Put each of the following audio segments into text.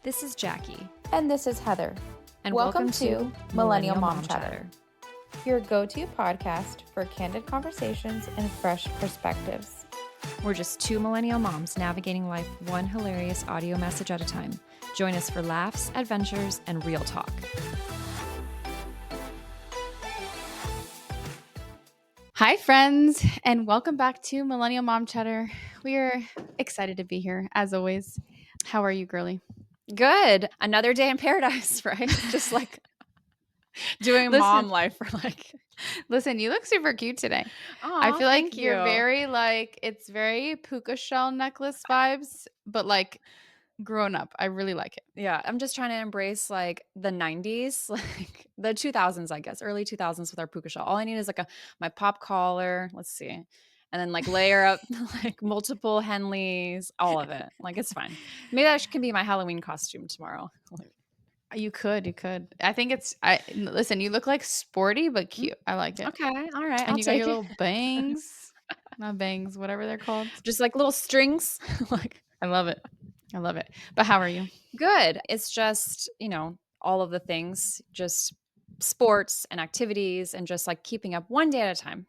This is Jackie. And this is Heather. And welcome to Millennial Mom Chatter, your go-to podcast for candid conversations and fresh perspectives. We're just two millennial moms navigating life one hilarious audio message at a time. Join us for laughs, adventures, and real talk. Hi, friends, and welcome back to Millennial Mom Chatter. We are excited to be here, as always. How are you, girly? Good. Another day in paradise, right? Just like doing mom life for like... Listen, you look super cute today. Aw, I feel like thank you're you. very it's very puka shell necklace vibes, but like grown up. I really like it. Yeah, I'm just trying to embrace like the 90s, like the 2000s, I guess, early 2000s with our puka shell. All I need is like my pop collar. Let's see. And then like layer up like multiple Henleys, all of it. Like it's fine. Maybe that can be my Halloween costume tomorrow. You could. I think listen, you look like sporty but cute. I like it. Okay, all right. And I'll you got take your it. little bangs. Not bangs, whatever they're called. Just like little strings. Like I love it. But how are you? Good. It's just, all of the things, just sports and activities and just like keeping up one day at a time.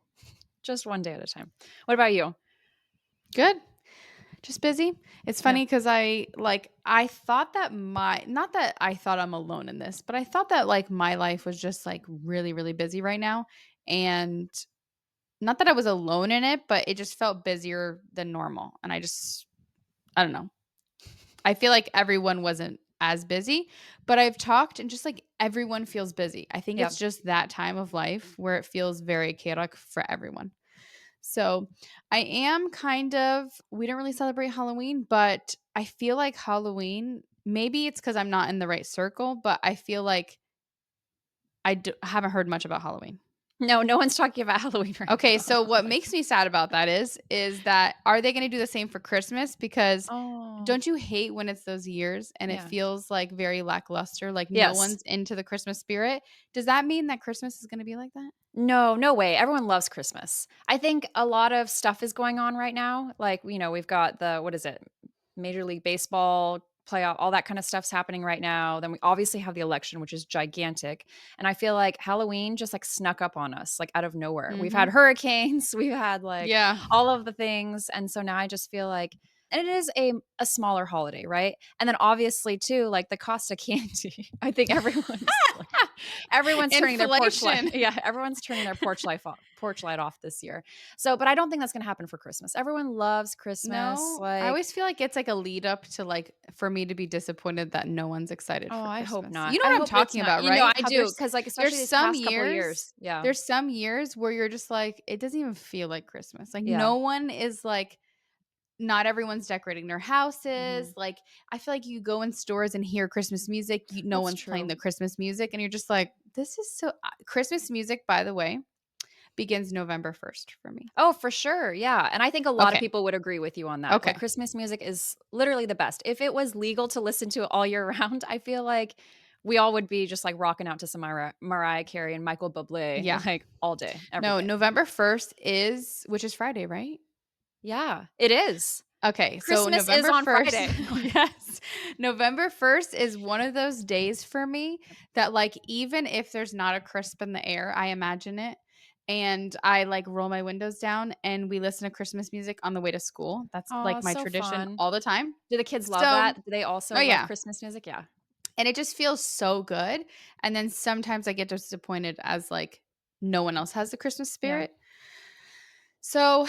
Just one day at a time. What about you? Good. Just busy. It's funny because I thought that not that I thought I'm alone in this, but I thought that like my life was just like really, really busy right now. And not that I was alone in it, but it just felt busier than normal. And I don't know. I feel like everyone wasn't as busy, but I've talked and just like everyone feels busy. I think it's just that time of life where it feels very chaotic for everyone. So I am we don't really celebrate Halloween, but I feel like Halloween, maybe it's because I'm not in the right circle, but I feel like haven't heard much about Halloween. No one's talking about Halloween right Okay, now. so what makes me sad about that is that are they going to do the same for Christmas? Because don't you hate when it's those years and it feels like very lackluster, like no one's into the Christmas spirit? Does that mean that Christmas is going to be like that? No way. Everyone loves Christmas. I think a lot of stuff is going on right now. Like, we've got Major League Baseball playoff, all that kind of stuff's happening right now. Then we obviously have the election, which is gigantic. And I feel like Halloween just like snuck up on us, like out of nowhere. Mm-hmm. We've had hurricanes, we've had all of the things. And so now I just feel like, and it is a smaller holiday, right? And then obviously too, like the cost of candy. I think everyone's turning their porch light. Yeah, everyone's turning their porch light off this year. So, but I don't think that's going to happen for Christmas. Everyone loves Christmas. No, I always feel like it's like a lead up to like for me to be disappointed that no one's excited for Christmas. I hope not. You know what I'm talking about, right? I do, because like especially these past couple years. Yeah, there's some years where you're just like it doesn't even feel like Christmas. Like no one is like. Not everyone's decorating their houses. Mm-hmm. Like I feel like you go in stores and hear Christmas music. No one's playing the Christmas music. And you're just like, this is so Christmas music, by the way, begins November 1st for me. Oh, for sure. Yeah. And I think a lot of people would agree with you on that. Okay. Like, Christmas music is literally the best. If it was legal to listen to it all year round, I feel like we all would be just like rocking out to some Mariah Carey and Michael Bublé like all day. No, November 1st which is Friday, right? Yeah, it is. Okay, Christmas so November is on 1st, Friday. Yes. November 1st is one of those days for me that like even if there's not a crisp in the air, I imagine it. And I like roll my windows down and we listen to Christmas music on the way to school. That's like my tradition all the time. Do the kids love that? Do they also love Christmas music? Yeah. And it just feels so good. And then sometimes I get disappointed as like no one else has the Christmas spirit. Yeah. So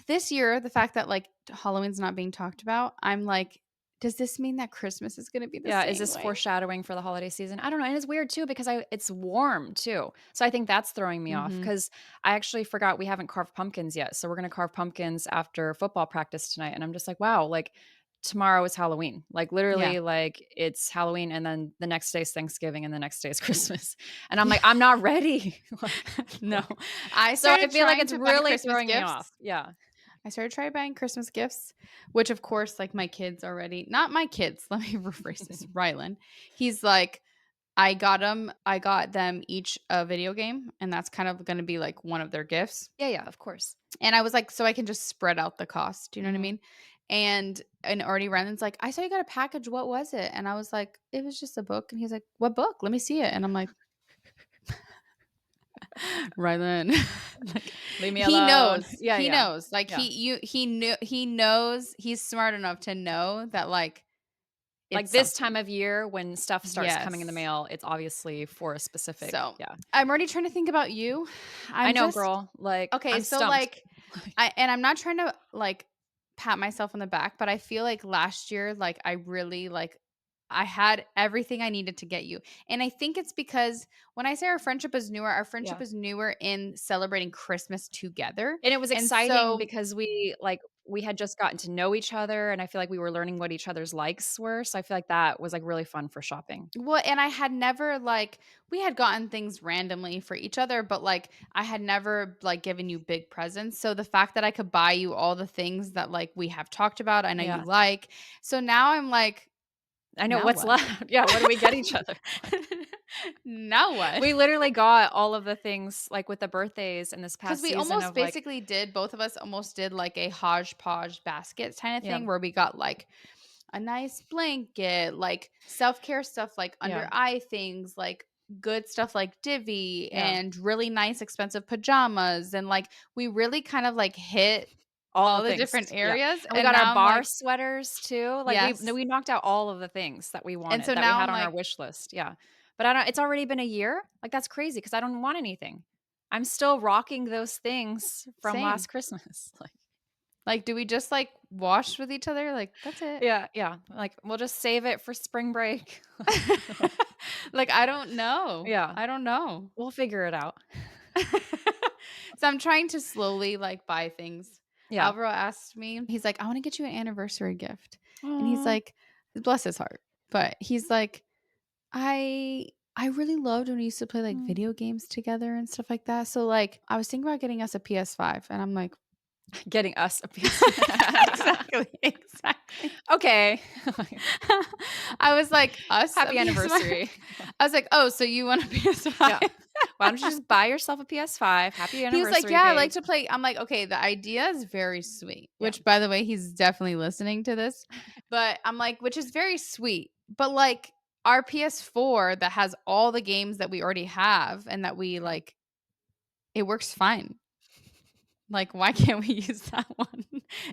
this year, the fact that like Halloween's not being talked about, I'm like, does this mean that Christmas is going to be the same? Yeah, is this foreshadowing for the holiday season? I don't know. And it's weird too because it's warm too. So I think that's throwing me off because I actually forgot we haven't carved pumpkins yet. So we're going to carve pumpkins after football practice tonight. And I'm just like, wow, like tomorrow is Halloween. Like literally like it's Halloween and then the next day is Thanksgiving and the next day is Christmas. And I'm like, I'm not ready. No. I feel like it's really throwing me off. Yeah. I started trying buying Christmas gifts, which of course, like my kids already, not my kids, let me rephrase this, Rylan. He's like, I got them each a video game and that's kind of going to be like one of their gifts. Yeah, of course. And I was like, so I can just spread out the cost. Do you know what I mean? And already Ryan's like, I saw you got a package. What was it? And I was like, it was just a book. And he's like, what book? Let me see it. And I'm like, Rylan, like, Leave me he alone. knows. Yeah, He yeah. knows. Like Yeah. he knows. He's smart enough to know that like Like it's this time something. of year when stuff starts coming in the Yes. mail, it's obviously for a specific So yeah. I'm already trying to think about you. I I'm know, just girl. Like, okay. I'm So stumped. like I'm not trying to like pat myself on the back, but I feel like last year, like I really like I had everything I needed to get you. And I think it's because when I say our friendship Yeah. is newer in celebrating Christmas together. And it was And exciting so, because we had just gotten to know each other, and I feel like we were learning what each other's likes were, so I feel like that was, like, really fun for shopping. well, and I had never like we had gotten things randomly for each other, but like I had never like given you big presents. So the fact that I could buy you all the things that like we have talked about, I know you Yeah. like. So now I'm like, I know now what's what? left. Yeah, what do we get each other? Like, Now what? we literally got all of the things, like, with the birthdays in this Because past we season almost of, like basically did, both of us almost did like a hodgepodge basket kind of yeah, thing where we got like a nice blanket, like self-care stuff, like under yeah, eye things, like good stuff like Divvy yeah. and really nice expensive pajamas. And like we really kind of like hit All the all the things, different yeah, areas. and we And got our now I'm bar like, sweaters too, like, yes. we knocked out all of the things that we And so wanted, that we now had I'm on our like, wish list, yeah, but I don't it's already been a year? Like, that's crazy because I don't want anything. I'm still rocking those things from last same. Christmas, like Like, do we just like wash with each other? Like, that's it. yeah, yeah, like, we'll just save it for spring break. Like, I don't know. Yeah, I don't know. we'll figure it out. So I'm trying to slowly like buy things. Yeah. Alvaro asked me, he's like, I want to get you an anniversary gift. And he's Aw. like, bless his heart. But he's like, I really loved when we used to play like Mm. video games together and stuff like that. So like I was thinking about getting us a PS5 and I'm like, Getting us a PS5. exactly, exactly. Okay. I was like, us a Happy PS5? anniversary. I was like, oh, so you want a Yeah. PS5? Why don't you just buy yourself a PS5? Happy He was like, anniversary, "Yeah, I like babe. to play." I'm like, "Okay, the idea is very sweet." Yeah. Which, by the way, he's definitely listening to this. But I'm like, which is very sweet. But like our PS4 that has all the games that we already have and that we Yeah. like, it works fine. Like, why can't we use that one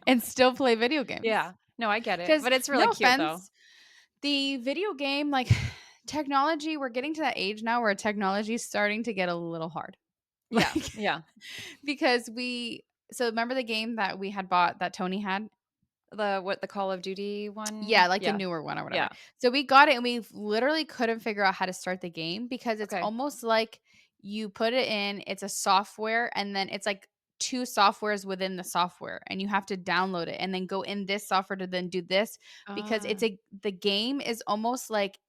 and still play video games? Yeah. No, I get it. Because But it's no really cute though. offense, the video game like technology, we're getting to that age now where technology is starting to get a little hard. Yeah. Like Yeah. because so remember the game that we had bought that Tony had? The Call of Duty Yeah, one? like the Yeah. newer one or whatever. Yeah. So we got it and we literally couldn't figure out how to start the game because it's Okay. almost like you put it in, it's a software and then it's like two softwares within the software and you have to download it and then go in this software to then do this because Ah. the game is almost like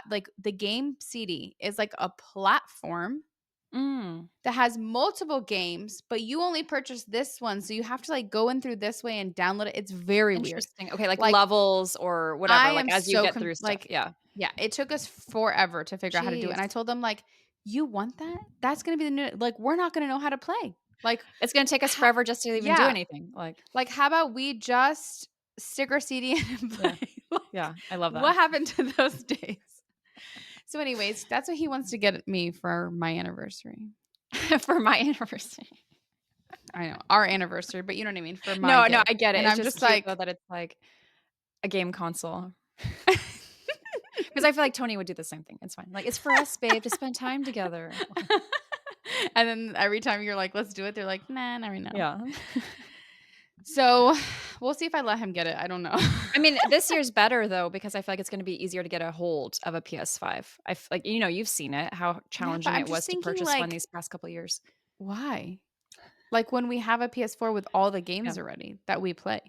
like the game CD is like a platform Mm. that has multiple games, but you only purchase this one, so you have to, like, go in through this way and download it. It's very weird. Interesting. Okay, like Like, levels or I whatever, like am as you so get through stuff. like Yeah. yeah, it took us forever to figure out how to do it, and I Jeez. told them, like, "You want that? That's gonna be the new like, we're not gonna know how to play." Like, It's gonna take us ha forever just to even do yeah. anything. Like, Like, how about we just stick our CD in and yeah. play? Like, Yeah. I love that. what happened to those days? So anyways, that's what he wants to get me for my anniversary. For my anniversary. I know, our anniversary, but you know what I mean, for my No, no, gift, I get it. and It's I'm just just cute though like that it's like a game console. Because I feel like Tony would do the same thing. It's fine. Like, "It's for us, babe, to spend time together." and then every time you're like, "Let's do it," they're like, "Nah, not right now." Yeah. So, we'll see if I let him get it, I don't know. I mean, this year's better though because I feel like it's gonna be easier to get a hold of a PS5. Like, you've seen it, how Yeah, but challenging I'm it just was to thinking, purchase one like, these past couple years. why? Like, when we have a PS4 with all the Yeah. games already that we play.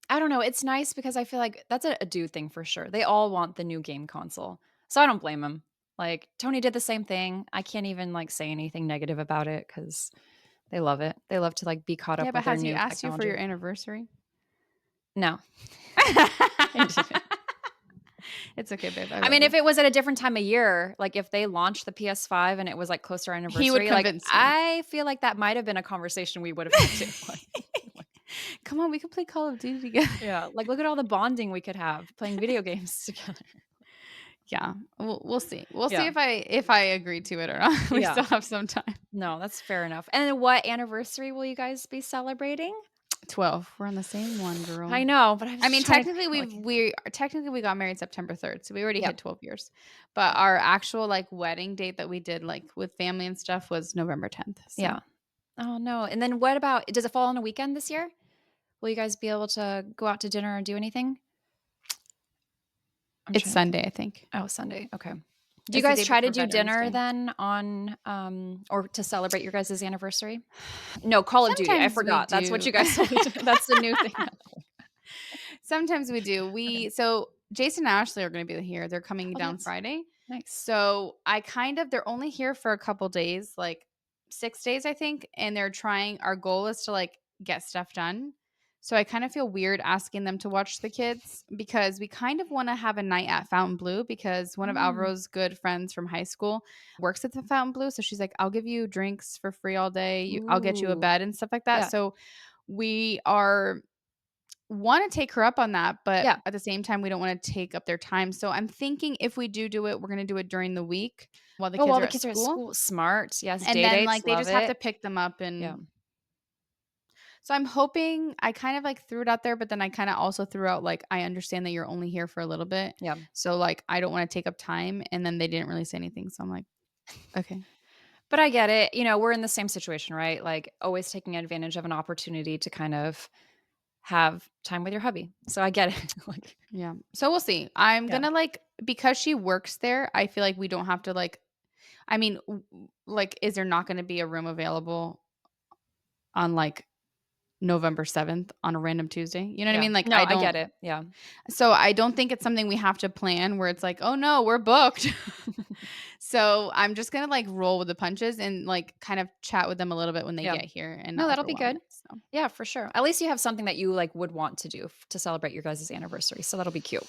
I don't know, it's nice because I feel like that's a dude thing for sure. They all want the new game console, so I don't blame him. Like, Tony did the same thing. I can't even, like, say anything negative about it because they love it. They love to, like, be caught Yeah, up but with their has he new asked you for your technology. anniversary? No. He didn't. It's okay, babe, I I love mean, if you. it was at a different time of year, like, if they launched the PS5 and it was, like, close to our He would anniversary, like, convince you. I feel like that might have been a conversation we would have had too. Like Come on, we could play Call of Duty together. Yeah, like, look at all the bonding we could have playing video games together. Yeah, we'll see. We'll see Yeah, if I agree to it or not. We yeah. still have some time. No, that's fair enough. And what anniversary will you guys be celebrating? 12. We're on the same one, I girl. know, but I was I just mean, trying to technically like we got married September 3rd, so we already yeah, hit 12 years. But our actual like wedding date that we did like with family and stuff was November 10th. So yeah. Oh, no, and then what about does it fall on a weekend this year? Will you guys be able to go out to dinner or do anything? I'm it's trying to think. Sunday, I think. Oh, Sunday, okay. Do you It's the guys day try to before do Veterans dinner Day. then on, or to celebrate your guys' anniversary? No, Call of Duty, I Sometimes we forgot. That's what do. you guys told me to that's the new thing. Sometimes we do. Okay. So Jason and Ashley are going to be here. They're coming Oh, down that's Friday. nice. So I kind of they're only here for a couple days, like 6 days I think, and they're trying our goal is to like get stuff done. So I kind of feel weird asking them to watch the kids because we kind of want to have a night at Fountain Blue because one of Mm. Alvaro's good friends from high school works at the Fountain Blue. So she's like, I'll give you drinks for free all day. I'll get you a Ooh. bed and stuff like that. Yeah, So we are want to take her up on that, but yeah. at the same time, we don't want to take up their time. So I'm thinking if we do it, we're going to do it during the week while the Oh, kids while are the at kids are at school. school. Smart. Yes, And day then dates, like they love just have to it. pick them up. Yeah. And so I'm hoping I kind of like threw it out there, but then I kind of also threw out like, I understand that you're only here for a little bit. Yeah. So like, I don't want to take up time. And then they didn't really say anything. So I'm like, okay. But I get it. We're in the same situation, right? Like, always taking advantage of an opportunity to kind of have time with your hubby. So I get it. Like, Yeah. So we'll see. I'm yeah. going to like, because she works there, I feel like we don't have to like, I mean, like, is there not going to be a room available on like November 7th on a random Tuesday? You know what I Yeah. mean? Like, No, I get it. Yeah. so I don't think it's something we have to plan where it's like, oh no, we're booked. So I'm just going to like roll with the punches and like kind of chat with them a little bit when they Yeah. get here and No, not that'll be overwhelm good. it. So Yeah, for sure. At least you have something that you like would want to do to celebrate your guys' anniversary. So that'll be cute.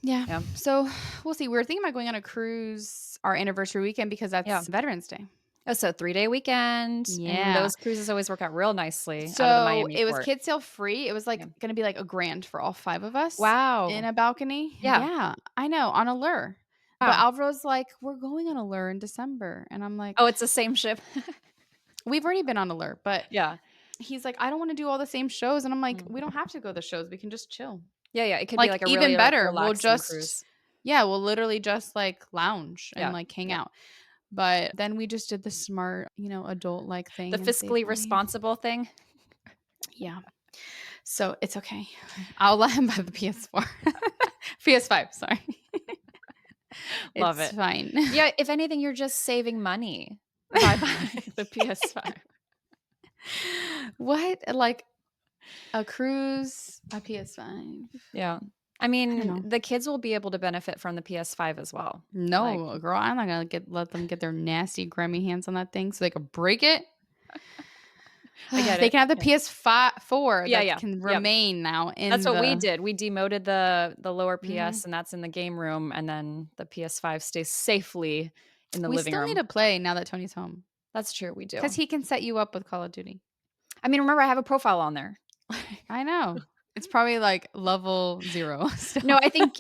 yeah. Yeah. So we'll see. We were thinking about going on a cruise our anniversary weekend because Yeah. that's Veterans Day. Oh, so 3-day weekend. And Yeah. those cruises always work out real nicely out of the So Miami it was port. kid sale free. It was like Yeah. going to be like $1,000 for all 5 of us in Wow. a balcony. Yeah. Yeah, I know, on Allure. But Wow. Alvaro's like, we're going on Allure in December. And I'm like, Oh, it's the same ship. we've already been on Allure. But Yeah. he's like, I don't want to do all the same shows. And I'm like, Mm. we don't have to go to the shows. We can just chill. Yeah, yeah. It could be Like, like a even really like better. relaxing cruise. Yeah, we'll literally just like lounge and Yeah. like hang Yeah. out. But then we just did the smart, adult like The thing and saved fiscally money. responsible thing. Yeah. So it's okay. I'll let him buy the PS4. PS5, sorry. Love It's it. fine. Yeah, if anything, you're just saving money by buying the PS5. What? Like a cruise, a PS5? Yeah. I I don't mean, know. the kids will be able to benefit from the PS5 as well. Like, No, girl, I'm not gonna let them get their nasty, grimy hands on that thing so they could break it. I get They it. can have the Yeah. PS4 Yeah, that yeah. can Yep. remain now That's in what we the. did. We demoted the lower Mhm. PS, and that's in the game room, and then the PS5 stays safely in the We living still need room. to play now that Tony's home That's true, we because do. he can set you up with Call of Duty. I mean, remember I have a profile on there. I know. It's probably like level 0 No, still. I think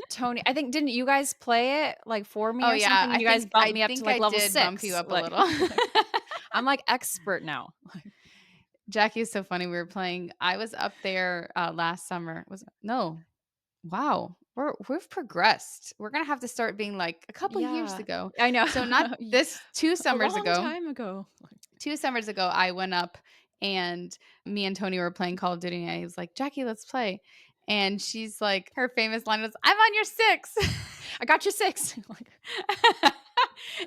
didn't you guys play it, like, for me Oh or yeah, something? I And you guys think bumped I me up to, think like, I level did bump you 6, up a little. I'm, like, expert now. Jackie is so funny. We were playing. I was up there last summer. No? Wow, we've progressed. We're gonna have to start being like a couple years Yeah, ago. I know. So not this two A summers long ago. time ago. 2 summers ago, I went up and me and Tony were playing Call of Duty. And I was like, Jackie, let's play. And she's like, her famous line was, I'm on your 6. I got you 6. Like,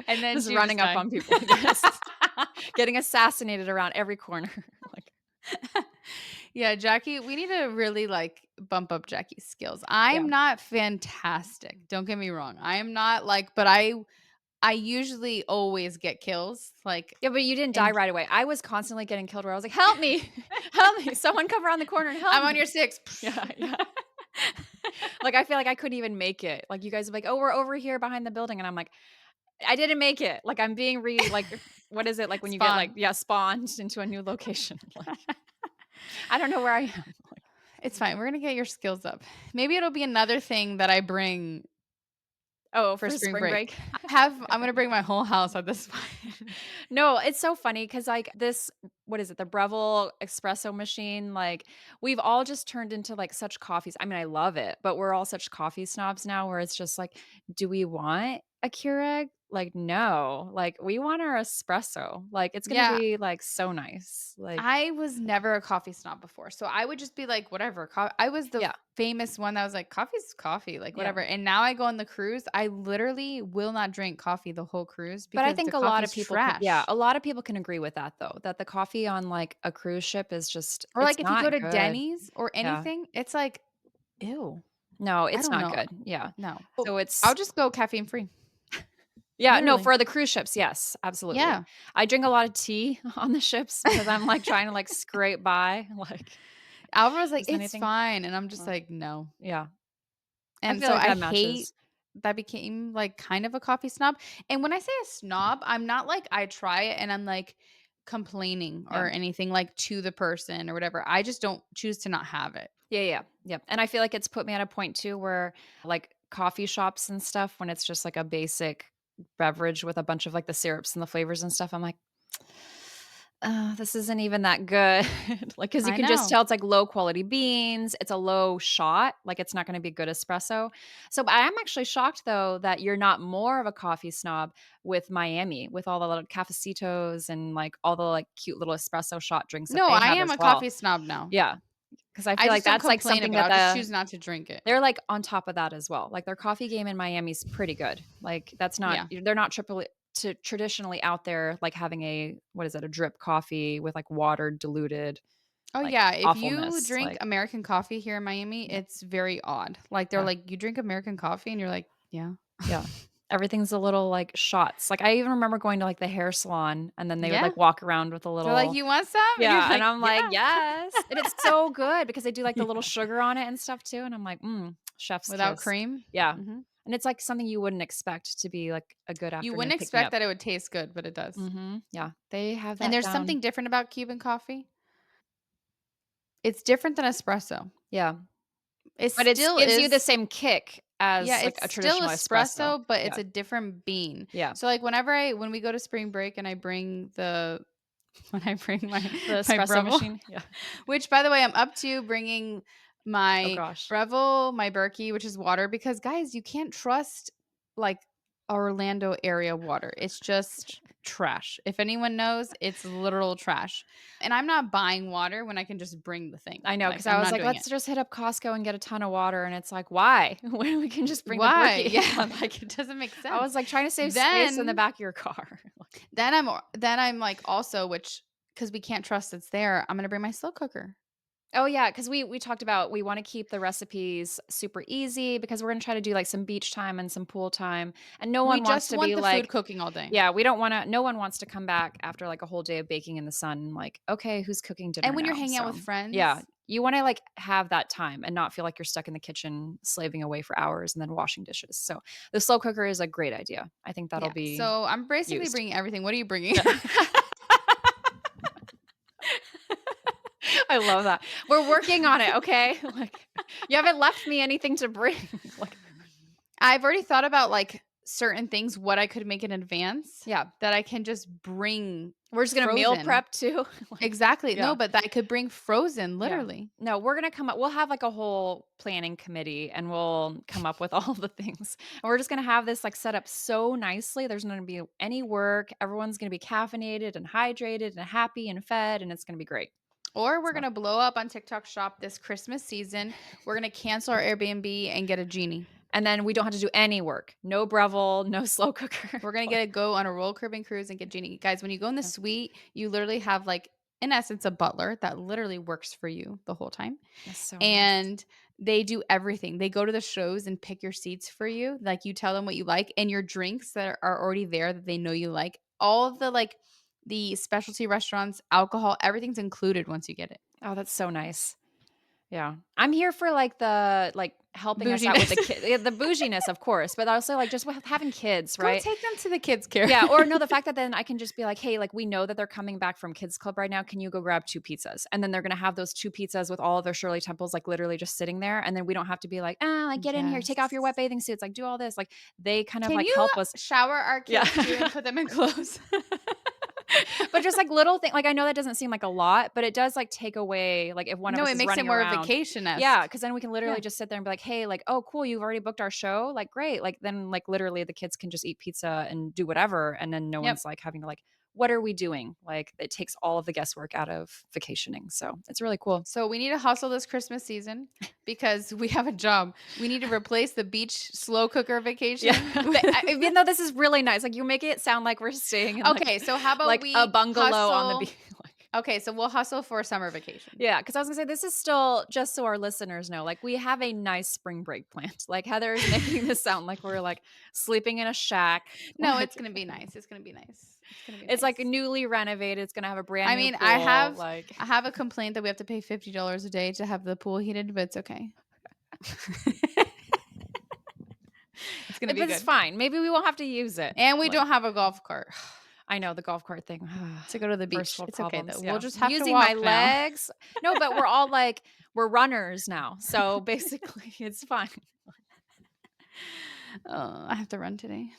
And then just she just running up died. on people, yes. Getting assassinated around every corner, like Yeah, Jackie, we need to really like bump up Jackie's skills. yeah. I'm not fantastic. Don't get me wrong. I am not like, but I usually always get kills. Like, Yeah, but you didn't die and right away. I was constantly getting killed where I was like, "Help me. Help me. Someone come around the corner and help I'm on me." your 6. Yeah, yeah. Like, I feel like I couldn't even make it. Like, you guys are like, "Oh, we're over here behind the building," and I'm like, "I didn't make it." Like, I'm being like, what is it? Like, when you get, like Spawn. yeah, spawned into a new location. Like, I don't know where I am. It's fine. We're gonna get your skills up. Maybe it'll be another thing that I bring Oh, for for spring spring break. break? I'm gonna bring my whole house at this point. No, it's so funny because like, this what is it? The Breville espresso machine, like, we've all just turned into, like, such coffees I mean, I love it, but we're all such coffee snobs now where it's just like, "Do we want a Keurig?" Like, "No." Like, we want our espresso. Like, it's gonna Yeah, be, like, so nice. Like I was never a coffee snob before, so I would just be like, "Whatever." I was the yeah, famous one that was like, "Coffee's coffee, like, yeah. whatever." And now I go on the cruise, I literally will not drink coffee the whole cruise But I because the think a lot of coffee's people can yeah, trash. a lot of people can agree with that though, that the coffee on, like, a cruise ship is just Or, it's like, if you go not to good. Denny's or Yeah. anything, it's like, ew. No, I it's don't not know. good. Yeah. No. So I'll it's just go caffeine free. yeah, no, Literally. for the cruise ships, yes, absolutely. Yeah. I drink a lot of tea on the ships because I'm, like, trying to, like, scrape by, like, Alvaro was like, is "It's anything fine," and I'm just uh, like, "No." yeah. I And feel so like I that hate matches. that became, like, kind of a coffee snob, and when I say a snob, I'm not like I try it and I'm, like, complaining Yeah. or anything, like, to the person or whatever. I just don't choose to not have it. Yeah, yeah, yep, and I feel like it's put me at a point too where, like, coffee shops and stuff, when it's just, like, a basic beverage with a bunch of, like, the syrups and the flavors and stuff, I'm like, this isn't even that good." Like, because you I can just know. tell it's, like, low quality beans, it's a low shot, like, it's not gonna be good espresso. So, I am actually shocked, though, that you're not more of a coffee snob with Miami, with all the little cafecitos and, like, all the, like, cute little espresso shot drinks that No, they I have am as a well. coffee snob now. Yeah, because I I feel like just don't that's, like, complain something about it, that I'll just choose not to drink it. they're, like, on top of that as well. Like, their coffee game in Miami's pretty good. Like, that's not Yeah. they're not triply to traditionally out there, like, having a what is it, a drip coffee with, like, water diluted, Oh, like, yeah, if you awfulness, drink like American coffee here in Miami, yeah, it's very odd. Like, they're yeah, like, "You drink American coffee?" And you're like, "Yeah." yeah. Everything's a little, like, shots. Like, I even remember going to, like, the hair salon, and then they would, Yeah. like, walk around with a They're like, little "You want some?" And you're yeah, and like, I'm "Yeah." like, "Yes." And it's so good because they do, like, the Yeah. little sugar on it and stuff too, and I'm like, chef's Without kiss." cream? Yeah. Mhm. And it's, like, something you wouldn't expect to be, like, a good You afternoon wouldn't pick me expect up. that it would taste good, but it does. Mhm. Yeah. They have And that there's down. something different about Cuban coffee. It's different than espresso. Yeah. It But it still gives you the is same kick yeah, as, like, it's a still traditional espresso. espresso, but it's Yeah. a different bean. Yeah. So, like, when we go to spring break and I bring the when I bring The my espresso Breville, machine. Yeah. which, by the way, I'm up to bringing Oh my gosh. Breville, my Berkey, which is water, because, guys, you can't trust, like, Orlando area water. It's just trash. If anyone knows, it's literal trash. And I'm not buying water when I can just bring the thing. I know, Like, because I I'm was not like, doing it. "Let's just hit up Costco and get a ton of water," and it's like, "Why? When we can just bring the Why? Berkey." Yeah, Like, like, it doesn't make I sense. was like trying to save space in the Then back of your car. then I'm like, also, which because we can't trust it's there, I'm gonna bring my slow cooker. Oh, yeah, because we talked about we wanna keep the recipes super easy because we're gonna try to do, like, some beach time and some pool time, and no We one wants just to want be the food like cooking all day. yeah, we don't wanna no one wants to come back after, like, a whole day of baking in the sun and like, "Okay, who's cooking And dinner when you're now?" hanging out with So, yeah, friends you wanna, like, have that time and not feel like you're stuck in the kitchen slaving away for hours and then washing dishes, so the slow cooker is a great idea. I think that'll yeah, be so I'm basically used. bringing everything. What are you bringing? Yeah. I love that. We're working on it, okay? Like, you haven't left me anything to bring, like I've already thought about, like, certain things, what I could make in advance yeah. that I can just bring We're just gonna meal frozen. prep too, like Exactly. No, yeah, but that I could bring frozen, yeah. literally. No, we're gonna come up we'll have, like, a whole planning committee, and we'll come up with all the things, and we're just gonna have this, like, set up so nicely, there's not gonna be any work, everyone's gonna be caffeinated and hydrated and happy and fed, and it's gonna be great, Or we're so gonna blow up on TikTok Shop this Christmas season. We're gonna cancel our Airbnb and get a genie. and then we don't have to do any work. No Breville, no slow cooker, We're gonna like get a go on a roll curving cruise and get genie. Guys, when you go in the yeah, suite, you literally have, like, in essence, a butler that literally works for you the whole time. that's so nice. And they do everything. They go to the shows and pick your seats for you. Like, you tell them what you like, and your drinks that are already there that they know you like. All of the, like, the specialty restaurants, alcohol, everything's included once you get it. Oh, that's so nice. Yeah. I'm here for, like, the like, helping us out with the Bouginess. the bouginess, of course, but also like just with having kids, Go right? take them to the kids' care. Yeah, or no, the fact that then I can just be like, "Hey, like we know that they're coming back from kids club right now. Can you go grab 2 pizzas?" And then they're gonna have those 2 pizzas with all of their Shirley Temples like literally just sitting there, and then we don't have to be like, "Ah, like get in here, take off your wet Yes. bathing suits, like do all this." Like they kind of Can like you help us. shower our Yeah. kids too and put them in clothes? But just like little thing like I know that doesn't seem like a lot, but it does like take away like if one of No, us it is makes it running more around. Yeah, vacation-esque. because then we can literally Yeah. just sit there and be like, "Hey, like, oh, cool, you've already booked our show? Like, great." Like, then, like, literally the kids can just eat pizza and do whatever, and then no Yep. one's, like, having to, like, "What are we doing?" Like, it takes all of the guesswork out of vacationing, so it's really cool. So we need to hustle this Christmas season because we have a job. We need to replace the beach slow cooker Yeah. vacation. Even though this is really nice, like, you make it sound like we're staying in, Okay, so how about like, a we bungalow on the hustle? beach, like Okay, so we'll hustle for summer vacation. yeah, because I was gonna say this is still just so our listeners know, like we have a nice spring break planned. Like Heather is making this sound like we're like sleeping in a shack. No, it's Like gonna be nice. It's gonna be nice. It's gonna be it's like nice. newly renovated. It's gonna have a brand I new mean, I pool. have Like I have a complaint that we have to pay $50 a day to have the pool heated, but it's okay. It's gonna be it's good. fine. Maybe we won't have to use it. And we Like don't have a golf cart I know the golf cart thing. to go to the First beach. world It's okay problems. though. We'll Yeah. just have to Using my walk now. legs. No, but we're all like we're runners now. So basically it's fine. Oh, I have to run today.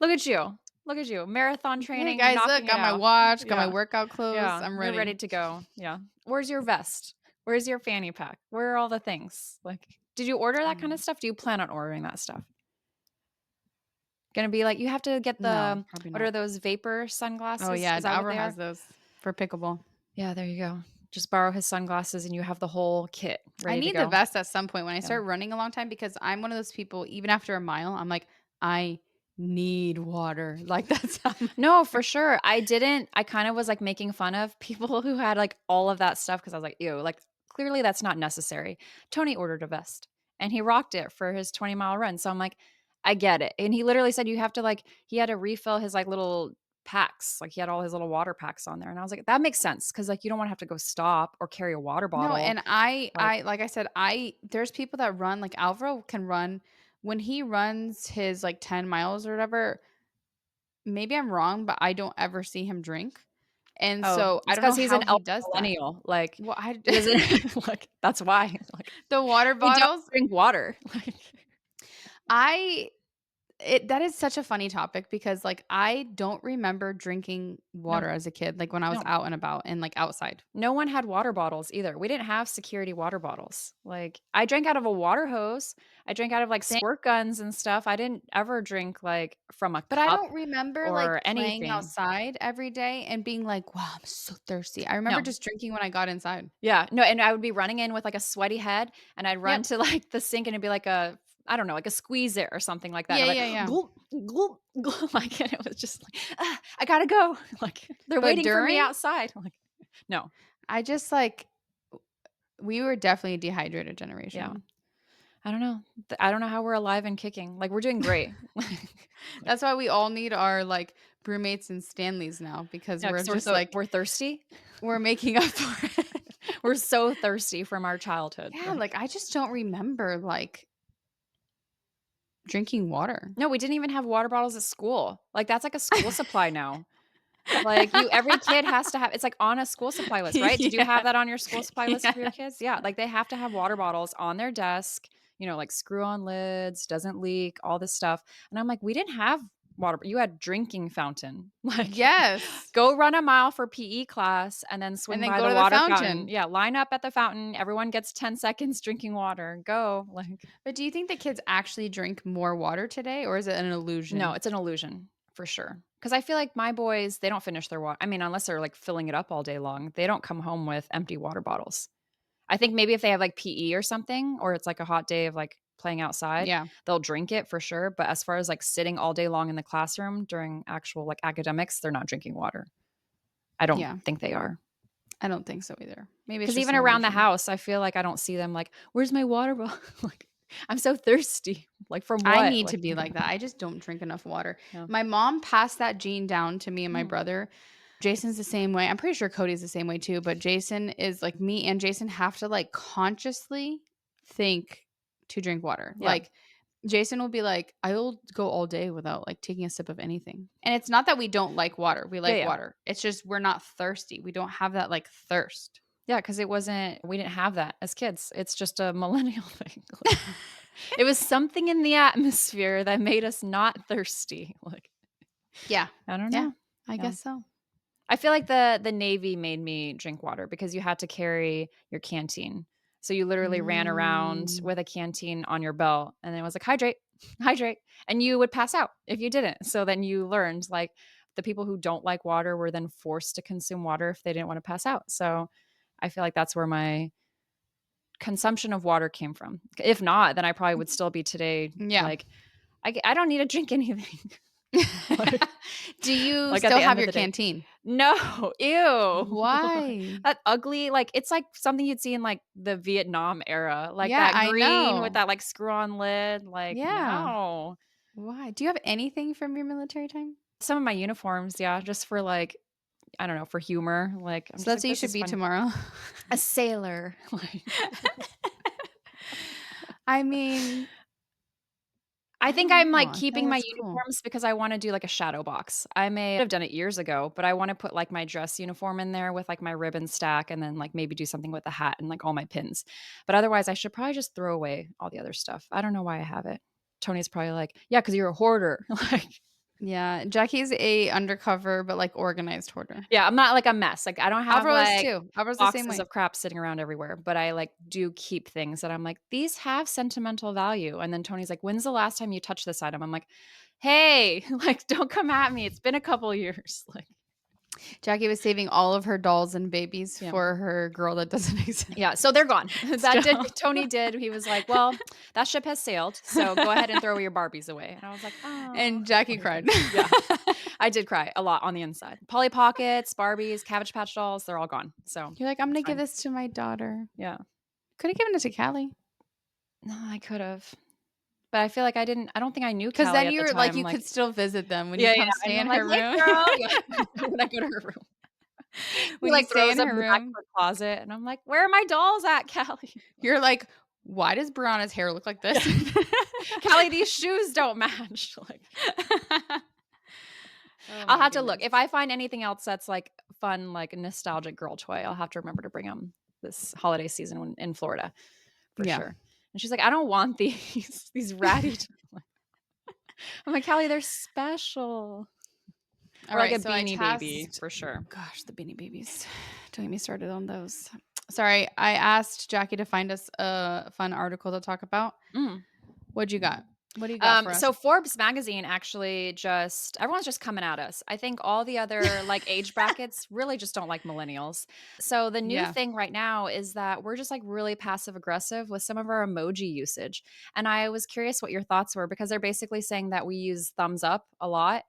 Look at you. Look at you. Marathon Hey training, guys, knocking look, it got my out. watch, got my Yeah. workout clothes. Yeah, I'm you're ready ready. to go. Yeah. Where's your vest? Where's your fanny pack? Where are all the things? Like, did you order that kind of stuff? Do you plan on ordering that stuff? Gonna be like, you have to get No, the probably what are not. those vapor Oh sunglasses? yeah, Is that what Alvaro they has are? those for pickleball. Yeah, there you go. Just borrow his sunglasses and you have the whole kit I ready to need the go. vest at some point when I Yeah. start running a long time because I'm one of those people, even after a mile, I'm like, I need water. Like that's how No, for sure. I kind of was like making fun of people who had like all of that stuff because I was like, ew, like clearly that's not necessary. Tony ordered a vest and he rocked it for his 20-mile run. So I'm like, I get it. And he literally said you have to like, he had to refill his like little packs. Like he had all his little water packs on there. And I was like, that makes sense because like you don't want to have to go stop or carry a water No, bottle. and I Like, I like I said, there's people that run like Alvaro can run when he runs his like 10 miles or whatever. Maybe I'm wrong, but I don't ever see him drink. And oh, so I it's don't know because he's how an he elder does that. millennial. Like Well, I he doesn't like that's why. Like the water we don't bottles, drink water. Like I that is such a funny topic because like I don't remember drinking no, water as a kid, like when I was no. out and about and like outside. No one had water bottles either. We didn't have security water bottles. Like, I drank out of a water hose. I drank out of, like, Same. squirt guns and stuff. I didn't ever drink, like, from a But I cup don't remember or like playing anything. outside every day and being like, wow, I'm so thirsty. I remember No. just drinking when I got inside. Yeah. No, and I would be running in with, like, a sweaty head, and I'd run Yep. to, like, the sink, and it'd be like a I don't know, like a squeeze it or something like that. Yeah, And I'm yeah, like, yeah. "Gulp, gulp, gulp," like, and it was just like, "Ah, I gotta go." Like, they're But waiting for me during, outside. Like, no. I just like we were definitely a dehydrated Yeah. generation. I don't know. I don't know how we're alive and kicking. Like, we're doing great. That's why we all need our like brewmates and Stanleys now because Yeah, we're 'cause we're just so like we're thirsty. we're making up for it. We're so thirsty from our childhood. Yeah, like I just don't remember like drinking water. No, we didn't even have water bottles at school. Like, that's like a school supply now. Like, every kid has to have it's like on a school supply list, right? Did you have Yeah. that on your school supply list for your Yeah. kids? Yeah, like, they have to have water bottles on their desk, like screw-on lids, doesn't leak, all this stuff, and I'm like, "We didn't have water you had drinking fountain." Like, Yes. go run a mile for PE class and then And swing then by go the to the water fountain. fountain. Yeah, line up at the fountain, everyone gets 10 seconds drinking water, go, like But do you think the kids actually drink more water today or is it an no, illusion? it's an illusion for sure. Because I feel like my boys, they don't finish their water. I mean, unless they're like filling it up all day long, they don't come home with empty water bottles. I think maybe if they have like PE or something, or it's like a hot day of like playing outside, Yeah. they'll drink it for sure. But as far as like sitting all day long in the classroom during actual like academics, they're not drinking water. I don't Yeah. think they are. I don't think so either. Maybe it's Because just even an around the illusion. house, I feel like I don't see them like, where's my water bottle? Like, I'm so thirsty. Like, from I what? need to Like, be like that. I just don't drink enough water. yeah. My mom passed that gene down to me and my Mm. brother. Jason's the same way. I'm pretty sure Cody's the same way too, but Jason is like me and Jason have to like consciously think to drink water. Yeah. Like Jason will be like, "I'll go all day without like taking a sip of anything." And it's not that we don't like water. We Yeah, like yeah. water. It's just we're not thirsty. We don't have that like thirst. Yeah, because we didn't have that as kids. It's just a millennial thing. Like, it was something in the atmosphere that made us not thirsty. Like, Yeah. I don't Yeah. know. I Yeah. guess so. I feel like the Navy made me drink water because you had to carry your canteen. So you literally ran around Mm. with a canteen on your belt and it was like, hydrate, hydrate. And you would pass out if you didn't. So then you learned like the people who don't like water were then forced to consume water if they didn't want to pass out. So I feel like that's where my consumption of water came from. If not, then I probably would still be today Yeah. like, I don't need to drink anything. like, Do you like at still the have end of your the day. canteen? No, ew. Why? That ugly, like, it's like something you'd see in, like, the Vietnam era, like, Yeah, that I green with know. that, like, screw-on lid, like, Yeah. no. Why? Do you have anything from your military time? Some of my uniforms, yeah, just for, like, I don't know, for humor, like, I'm So just that's like, what you "This should is be funny." tomorrow. A sailor, like I mean, I I think don't I'm, know. like, I feel like keeping my that's cool. uniforms because I wanna do, like, a shadow box. I may have done it years ago, but I wanna put, like, my dress uniform in there with, like, my ribbon stack and then, like, maybe do something with the hat and, like, all my pins. But otherwise, I should probably just throw away all the other stuff. I don't know why I have it. Tony's probably like, "Yeah, because 'cause you're a hoarder." Like, Yeah, Jackie's a undercover but, like, organized hoarder. yeah, I'm not, like, a mess. Like, I don't have, Alvaro is like, too. Alvaro's the same boxes way. of crap sitting around everywhere, but I, like, do keep things that I'm like, "These have sentimental value." And then Tony's like, "When's the last time you touched this item?" I'm like, "Hey, like, don't come at me. It's been a couple years." Like, Jackie was saving all of her dolls and babies yeah. for her girl that doesn't exist Yeah, so they're gone. That did still. Tony did. He was like, "Well, that ship has sailed, so go ahead and throw your Barbies away." And I was like, "Oh." And Jackie cried. Yeah. I did cry a lot on the inside. Polly Pockets, Barbies, Cabbage Patch Dolls, they're all gone. So, You're like, "I'm gonna it's give fine. this to my daughter." Yeah. Coulda given it to Callie. No, I could've. But I feel like I don't think I knew 'Cause Callie then at the you're like, time, you like could still visit them when you yeah, yeah, come stay and I'm in like, her "Hey, room. girl." Yeah. When I go to her room. He, When you like, stay throws in them her in the back of room, her closet, and I'm like, "Where are my dolls at, Callie?" you're like, "Why does Brianna's hair look like this?" Yeah. "Callie, these shoes don't match." Like Oh I'll my have to look. goodness. If I find anything else that's, like, fun, like, nostalgic girl toy, I'll have to remember to bring them this holiday season when in Florida for Yeah. sure. And she's like, "I don't want these, these ratty" I'm like, "Callie, they're special." Or like a Alright, so I Beanie Baby tasked for sure. gosh, the Beanie Babies. Don't get me started on those. Sorry, I asked Jackie to find us a fun article to talk about. Mm. What'd you got? What do you got for us? So Forbes magazine actually just everyone's just coming at us. I think all the other like age brackets really just don't like millennials. So the new Yeah. thing right now is that we're just like really passive aggressive with some of our emoji usage. And I was curious what your thoughts were because they're basically saying that we use thumbs up a lot.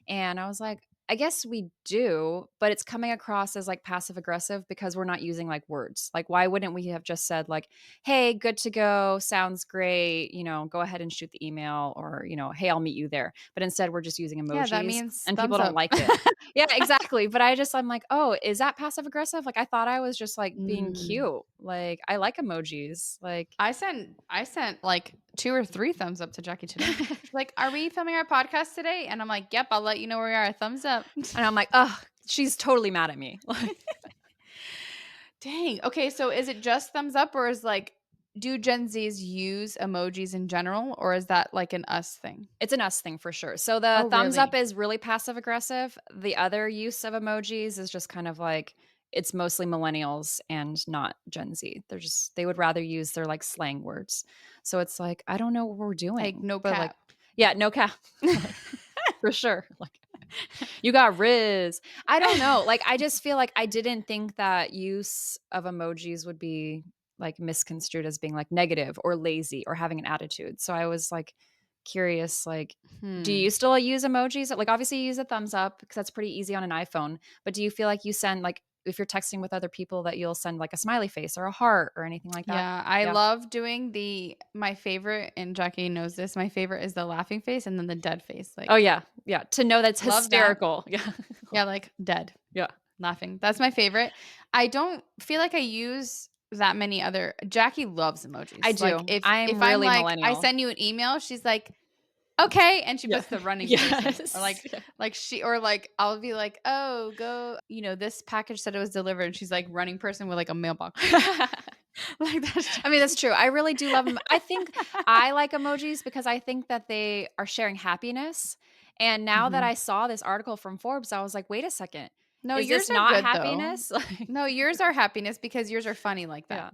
And I was like, I guess we do, but it's coming across as like passive aggressive because we're not using like words. Like, why wouldn't we have just said, like, hey, good to go, sounds great, go ahead and shoot the email or, hey, I'll meet you there. But instead, we're just using Yeah, that emojis means and people thumbs don't up. like it. Yeah, exactly. But I'm like, oh, is that passive aggressive? Like, I thought I was just like being Mm. cute. Like, I like emojis. Like, I sent like 2 or 3 thumbs up to Jackie today. She's like, "Are we filming our podcast today?" And I'm like, "Yep, I'll let you know where we are. Thumbs up." and I'm like, oh, she's totally mad at me. Like, Dang. Okay, so is it just thumbs up or is like do Gen Zs use emojis in general or is that like an us thing? it's an us thing for sure. So the Oh, thumbs up really? is really passive aggressive. The other use of emojis is just kind of like it's mostly millennials and not Gen Z. They would rather use their like slang words. So it's like I don't know what we're Like doing, no but like cap. yeah, no cap. Like, for sure. Like you got Riz. I don't know. Like I just feel like I didn't think that use of emojis would be like misconstrued as being like negative or lazy or having an attitude. So I was like curious like do Hmm. you still use emojis? Like obviously you use a thumbs up because that's pretty easy on an iPhone, but do you feel like you send like if you're texting with other people that you'll send like a smiley face or a heart or anything like that? Yeah, I Yeah. love doing my favorite, and Jackie knows this. My favorite is the laughing face and then the dead face. Oh Like, yeah. Yeah. To know that's love that. hysterical. Yeah. Yeah, like dead Yeah. laughing. That's my favorite. I don't feel like I use that many other Jackie loves I emojis. Like, do. if I'm I'm really like, I millennial. send you an email, she's like, "Okay," and she Yeah. puts the running face in it. Or Yes. Yeah. like I'll be like, "Oh, go, this package said it was delivered," and she's like running person with like a mailbox. Like that's I mean, that's Jackie. true. I really do love them. I think I like emojis because I think that they are sharing happiness. And now that Mhm. I saw this article from Forbes, I was like, wait a second. No, Is this yours are not good though. happiness? Like, No, yours are happiness because yours are funny like that. yeah.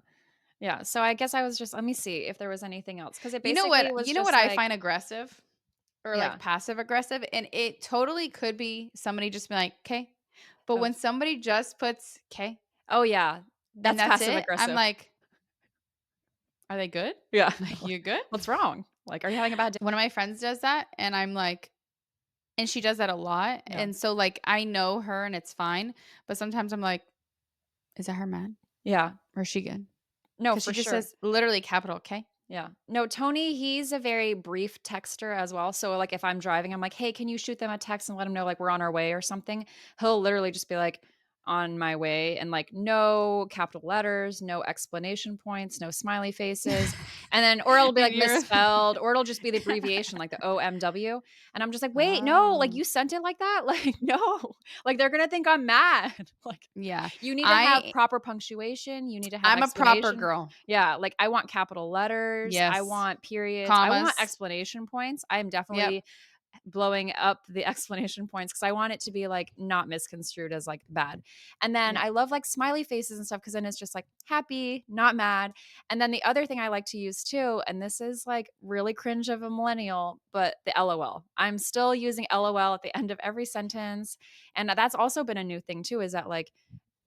Yeah. So I guess I was just, let me see if there was anything else. Cause it You know basically what? was You know what just I like, find aggressive or like yeah. passive aggressive, and it totally could be somebody just be like, "Okay," but Oh, when somebody just puts "Okay," oh yeah. and That's that's passive it, I'm aggressive. like, "Are they good? Yeah. Like, Like, you good?" what's wrong? Like, are you having a bad day? One of my friends does that, and I'm like, and she does that a lot, Yeah. and so like I know her, and it's fine, but sometimes I'm like, "Is that her mad Yeah. or is she good?" No, Because she for just sure. says literally capital K. Yeah. No, Tony, he's a very brief texter as well. So, like, if I'm driving, I'm like, hey, can you shoot them a text and let them know, like, we're on our way or something? He'll literally just be like, on my way, and like, no capital letters, no explanation points, no smiley faces. And then, or it'll be And like you're misspelled, or it'll just be the abbreviation, like the OMW. And I'm just like, wait, no, like, Oh. you sent it like that? Like, no, like, they're going to think I'm mad. Like, Yeah. you need to have I proper punctuation, you need to have I'm a proper explanation. girl. Yeah, like, I want capital letters, I Yes. want periods, I want Commas. explanation points. I'm Yep. definitely blowing up the explanation points because I want it to be, like, not misconstrued as, like, bad. And then Yep. I love, like, smiley faces and stuff because then it's just, like, happy, not mad. And then the other thing I like to use too, and this is, like, really cringe of a millennial, but the LOL. I'm still using LOL at the end of every sentence, and that's also been a new thing too, is that, like,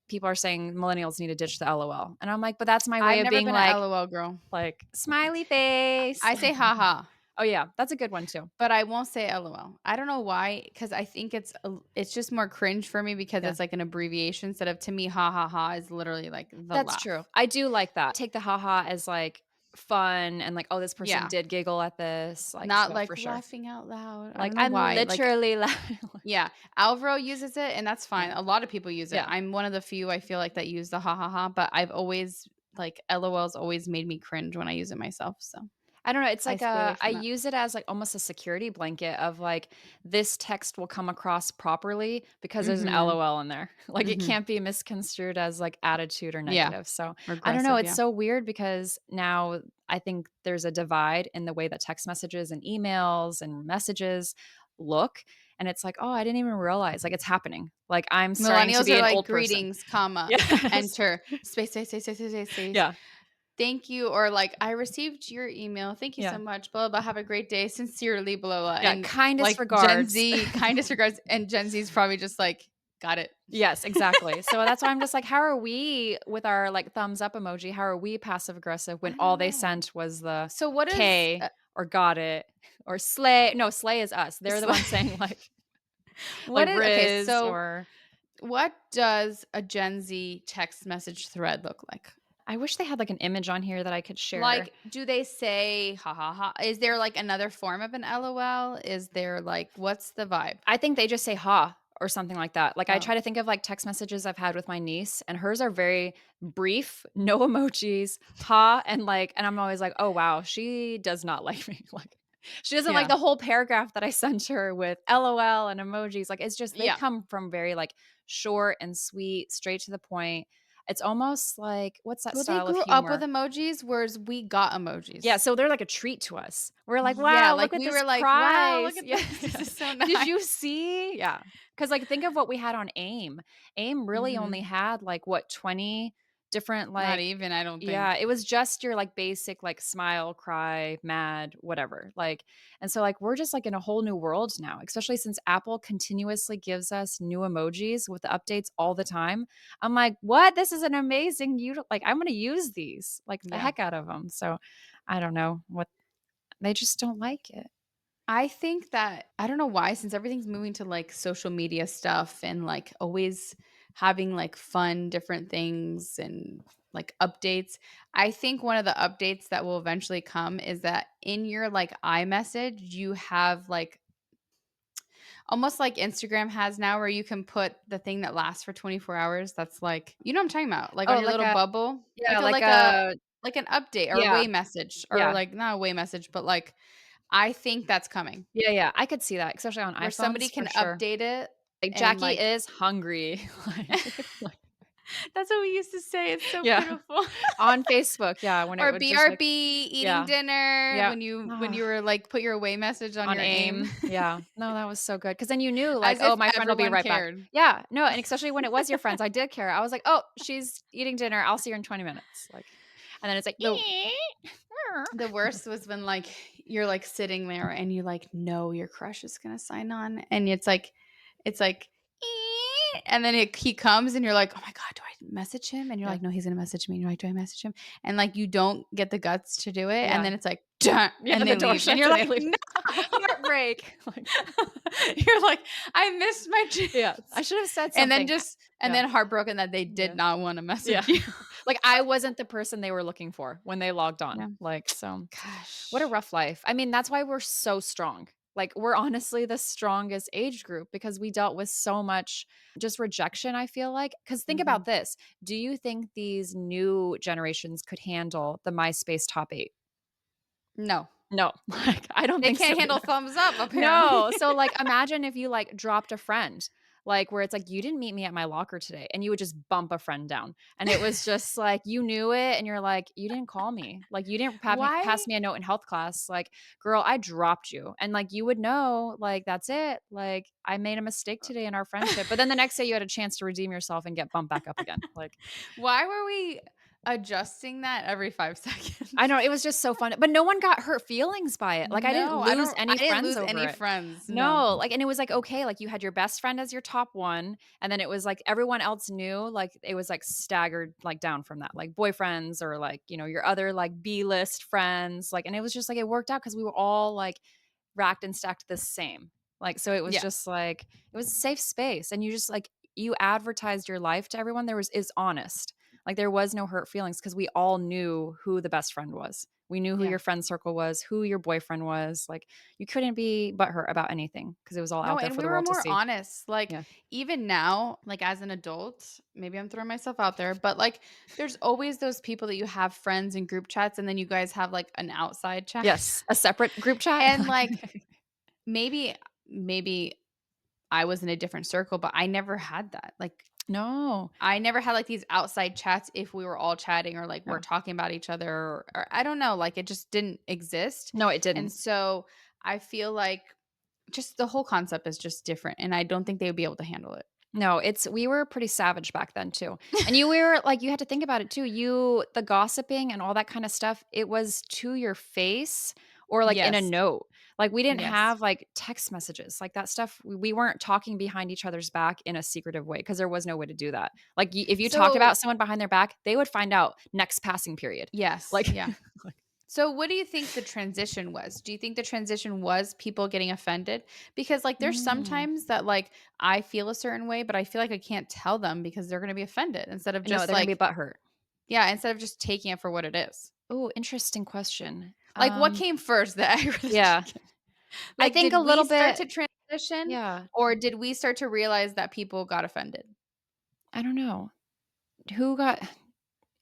people are saying millennials need to ditch the LOL. And I'm like, "But that's my way I've of never being been a like LOL girl. smiley face." I say haha, Oh, yeah, that's a good one too. but I won't say LOL. I don't know why, because I think it's just more cringe for me because Yeah, it's like an abbreviation instead of, to me, ha ha ha is literally like the that's true. laugh. I do like that. Take the haha as, like, fun and, like, "Oh, this person Yeah. did giggle at this," like, Not so like for sure. laughing out loud. I Like, don't know "I'm why. Like, literally laughing." yeah, Alvaro uses it, and that's fine. Yeah, A lot of people use it. yeah. I'm one of the few I feel like that use the ha ha ha, but I've always like LOL's always made me cringe when I use it myself. So I don't know, it's I like stay away I from that. use it as, like, almost a security blanket of, like, this text will come across properly because there's an Mhm. LOL in there. Like, it Mhm. can't be misconstrued as, like, attitude or Yeah. negative, so, I don't know, Aggressive, it's yeah. so weird because now I think there's a divide in the way that text messages and emails and messages look, and it's like, "Oh, I didn't even realize," like, it's happening. Like, I'm starting to Millennials be are an like old person. greetings, comma, Yes. enter, space, space, space, space, space, space, space. Yeah, Thank you, or like I received your email. Thank you so yeah, much. Blah blah. Have a great day. Sincerely, blah blah. yeah, And kindest like Gen regards. Z, kindest regards, and Gen Z is probably just like, got it. Yes, exactly. So that's why I'm just like, how are we with our, like, thumbs up emoji, how are we passive aggressive when I all don't they know. sent was the So what is K or got it or slay? No, slay is us. They're the ones saying like what like is okay, Riz so or what does a Gen Z text message thread look like? I wish they had, like, an image on here that I could share. Like, do they say ha ha ha? Is there like another form of an LOL? Is there like what's the vibe? I think they just say "ha" or something like that. Like, I Oh, try to think of, like, text messages I've had with my niece, and hers are very brief, no emojis, "ha," and, like, and I'm always like, "Oh, wow, she does not like me." Like, she doesn't like yeah. the whole paragraph that I sent her with LOL and emojis. Like, it's just they Yeah. come from very, like, short and sweet, straight to the point. It's almost like what's that Well, they style of grew up with humor? emojis, whereas we got Yeah, emojis. so they're like a treat to us. We're like, Yeah, "Wow, look like at we this were like, wow, look prize." at Yeah. this. This is so Did you nice. see? Yeah, because like, think of what we had on AIM. AIM really only Mhm. had, like, what, 20 different, Not like even, I don't yeah, think. it was just your, like, basic, like, smile, cry, mad, whatever, like and so, like, we're just, like, in a whole new world now, especially since Apple continuously gives us new emojis with the updates all the time. I'm like, "What? This is an amazing like, I'm gonna use these, like, the Yeah. heck out of them." So, I don't know what they just don't like it. I think that I don't know why, since everything's moving to like social media stuff and like always having like fun different things and like updates. I think one of the updates that will eventually come is that in your like iMessage, you have like almost like Instagram has now where you can put the thing that lasts for 24 hours. That's like, you know what I'm talking about? Like on Oh, your little bubble, yeah, like an update or a yeah, way message or yeah. like not a way message, but like I think that's coming Yeah, yeah, I could see that, especially on where somebody iPhones for can sure. update it Like, and "Jackie like is hungry." Like that's what we used to say. It's so yeah, beautiful. on Facebook, yeah, when it Or would just, like BRB, eating yeah, dinner yeah. when you Ah, were like put your away message on on your aim AIM, yeah. No, that was so good because then you knew, like, as "Oh, if my friend will be everyone right back." cared. Yeah, no, and especially when it was your friends, I did care. I was like, "Oh, she's eating dinner, I'll see her in 20 minutes," like, and then it's like, The The worst was when, like, you're, like, sitting there and you, like, know your crush is gonna sign on, and it's like, "Ee," and then he comes and you're like, "Oh my god, do I message him?" And you're Yeah, like, "No, he's gonna message me." And you're like, "Do I message him?" And, like, you don't get the guts to do it, and yeah. then it's like, "Dun," Yeah, and the they door leave, and shuts you're and they like, leave. "No." Heartbreak. Like You're like, "I missed my yeah, chance." I should have said And then something. just and Yeah, then heartbroken that they did yeah. not wanna Yeah. message you. Like, I wasn't the person they were looking for when they logged on, Yeah. like, so what a Gosh. rough life. I mean, that's why we're so strong. Like, we're honestly the strongest age group because we dealt with so much just rejection, I feel like. Because think about Mhm. this. Do you think these new generations could handle the MySpace top 8? No. No, like, I don't They think so can't handle either. thumbs up, No, apparently. so, like, imagine if you, like, dropped a friend, like, where it's like, "You didn't meet me at my locker today," and you would just bump a friend down, and it was just like, you knew it, and you're like, "You didn't call me." Like, "You didn't pass Why me a note in health class." Like, "Girl, I dropped you." And, like, you would know, like, "That's it. Like, I made a mistake today in our friendship." But then the next day, you had a chance to redeem yourself and get bumped back up again. Like why were we adjusting that every 5 I know, seconds? it was just so fun, but no one got hurt feelings by it. Like, I didn't No, lose I any didn't friends lose over any it. friends, no. No, like and it was, like, okay, like, you had your best friend as your top one, and then it was, like, everyone else knew, like, it was, like, staggered, like, down from that, like, boyfriends or, like, your other, like, B-list friends, like and it was just, like, it worked out because we were all, like, racked and stacked the same. Like, so it was Yeah. just, like it was a safe space, and you just, like you advertised your life to everyone. There was is honest. Like, there was no hurt feelings because we all knew who the best friend was. We knew who Yeah. your friend circle was, who your boyfriend was, like, you couldn't be butthurt about anything because it was all No, out there and for we the were world to more see. honest, like, Yeah. even now, like, as an adult, maybe I'm throwing myself out there, but, like, there's always those people that you have friends in group chats, and then you guys have, like, an outside chat. Yes, a separate group chat. And, like, maybe I was in a different circle, but I never had that, like, No. I never had, like, these outside chats if we were all chatting or, like, we're No. talking about each other or I don't know, like, it just didn't exist, No, it and didn't. so I feel like just the whole concept is just different, and I don't think they would be able to handle it. No, it's we were pretty savage back then too. And you were like you had to think about it too. The gossiping and all that kind of stuff, it was to your face or like in a Yes. note. Like we didn't Yes. have like text messages. Like that stuff we weren't talking behind each other's back in a secretive way because there was no way to do that. Like if you talked about So someone behind their back, they would find out next passing period. yes, Like yeah. So what do you think the transition was? Do you think the transition was people getting offended? Because, like, there's mm, sometimes that, like, I feel a certain way, but I feel like I can't tell them because they're gonna be offended instead of no, just, they're going to be like butthurt. yeah, instead of just taking it for what it is. Oh, interesting question. Like, what came first, the egg or the Yeah. chicken? I Like, think did a we little start bit to transition, yeah. or did we start to realize that people got offended? I don't know. Who got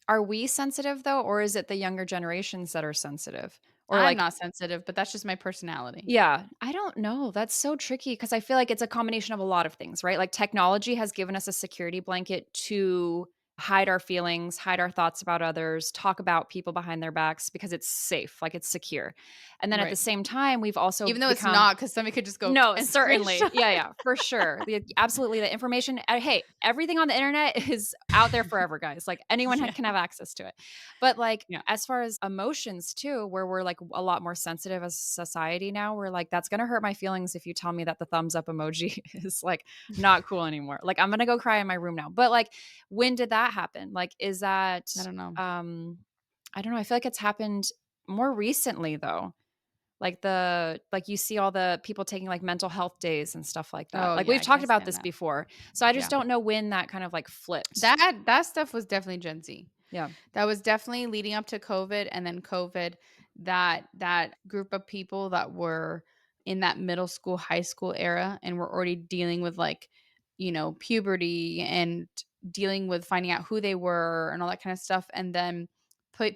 Are we sensitive though, or is it the younger generations that are sensitive? Or I'm like not sensitive, but that's just my personality. yeah, I don't know. That's so tricky because I feel like it's a combination of a lot of things, right? Like technology has given us a security blanket to hide our feelings, hide our thoughts about others, talk about people behind their backs because it's safe, like it's secure. And then at the Right. same time, we've also Even though it's become not, because somebody could just go no, and certainly. screenshot. Yeah, yeah, for sure. Absolutely, the information hey, everything on the internet is out there forever, guys. Like, anyone Yeah. can have access to it. But, like, Yeah. as far as emotions too, where we're, like, a lot more sensitive as a society now, we're like, "That's gonna hurt my feelings if you tell me that the thumbs up emoji is, like, not cool anymore." Like, I'm gonna go cry in my room now. But, like, when did that happen? Like, is that, I don't know. um I don't know, I feel like it's happened more recently, though. Like you see all the people taking like mental health days and stuff like that. Oh, Like yeah, we've I talked can't about stand this that. before. So I just Yeah. don't know when that kind of like flipped. That stuff was definitely Gen Z. Yeah. That was definitely leading up to COVID, and then COVID, that group of people that were, in that middle school, high school era, and we're already dealing with like, puberty and dealing with finding out who they were and all that kind of stuff. And then